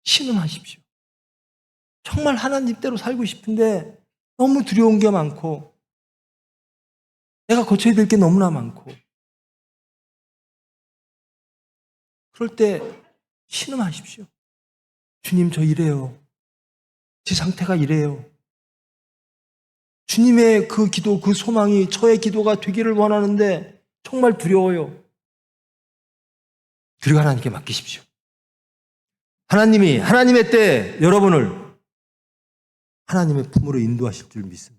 신음하십시오. 정말 하나님대로 살고 싶은데 너무 두려운 게 많고 내가 거쳐야 될 게 너무나 많고, 그럴 때 신음하십시오. 주님, 저 이래요. 제 상태가 이래요. 주님의 그 기도, 그 소망이 저의 기도가 되기를 원하는데 정말 두려워요. 그리고 하나님께 맡기십시오. 하나님이 하나님의 때 여러분을 하나님의 품으로 인도하실 줄 믿습니다.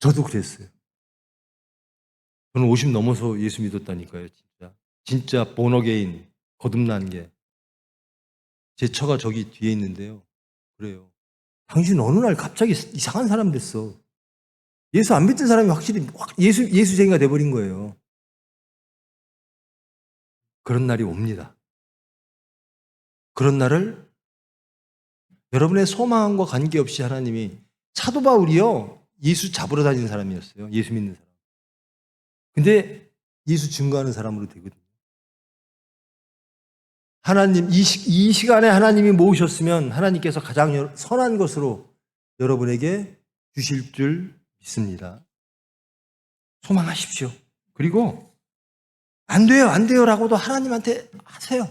저도 그랬어요. 저는 50 넘어서 예수 믿었다니까요. 진짜 본어게인, 거듭난 게. 제 처가 저기 뒤에 있는데요. 그래요. 당신 어느 날 갑자기 이상한 사람 됐어. 예수 안 믿던 사람이 확실히 예수쟁이가 돼버린 거예요. 그런 날이 옵니다. 그런 날을 여러분의 소망과 관계없이 하나님이, 사도 바울이요, 예수 잡으러 다니는 사람이었어요. 예수 믿는 사람. 근데 예수 증거하는 사람으로 되거든요. 하나님, 이 시간에 하나님이 모으셨으면 하나님께서 가장 선한 것으로 여러분에게 주실 줄 믿습니다. 소망하십시오. 그리고 안 돼요라고도 하나님한테 하세요.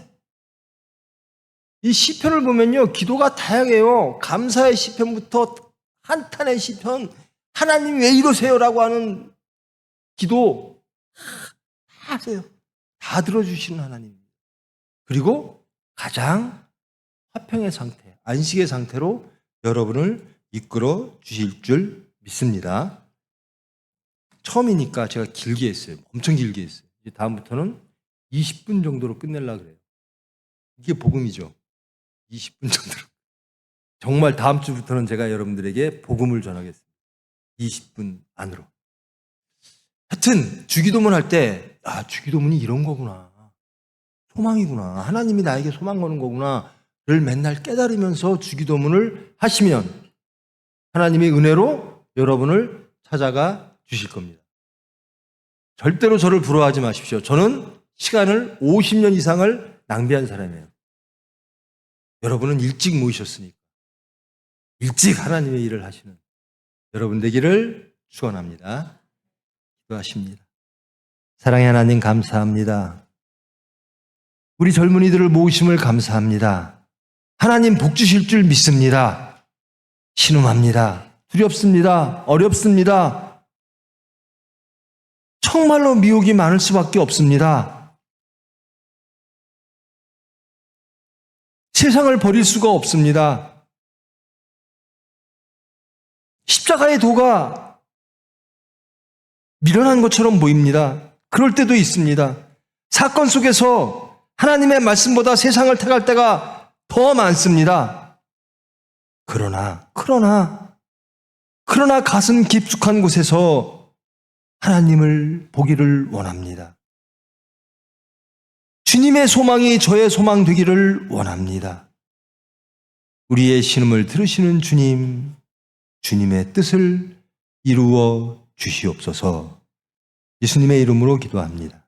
이 시편을 보면요, 기도가 다양해요. 감사의 시편부터 한탄의 시편, 하나님 왜 이러세요라고 하는 기도 다 하세요. 다 들어주시는 하나님. 그리고 가장 화평의 상태, 안식의 상태로 여러분을 이끌어 주실 줄 믿습니다. 처음이니까 제가 길게 했어요. 엄청 길게 했어요. 이제 다음부터는 20분 정도로 끝내려고 그래요. 이게 복음이죠. 20분 정도로. 정말 다음 주부터는 제가 여러분들에게 복음을 전하겠습니다. 20분 안으로. 하여튼 주기도문 할 때, 주기도문이 이런 거구나. 소망이구나. 하나님이 나에게 소망 거는 거구나를 맨날 깨달으면서 주기도문을 하시면 하나님의 은혜로 여러분을 찾아가 주실 겁니다. 절대로 저를 부러워하지 마십시오. 저는 시간을 50년 이상을 낭비한 사람이에요. 여러분은 일찍 모이셨으니까. 일찍 하나님의 일을 하시는 여러분 되기를 축원합니다. 기도하십니다. 사랑의 하나님, 감사합니다. 우리 젊은이들을 모으심을 감사합니다. 하나님 복 주실 줄 믿습니다. 신음합니다. 두렵습니다. 어렵습니다. 정말로 미혹이 많을 수밖에 없습니다. 세상을 버릴 수가 없습니다. 십자가의 도가 미련한 것처럼 보입니다. 그럴 때도 있습니다. 사건 속에서 하나님의 말씀보다 세상을 택할 때가 더 많습니다. 그러나 가슴 깊숙한 곳에서 하나님을 보기를 원합니다. 주님의 소망이 저의 소망 되기를 원합니다. 우리의 신음을 들으시는 주님, 주님의 뜻을 이루어 주시옵소서. 예수님의 이름으로 기도합니다.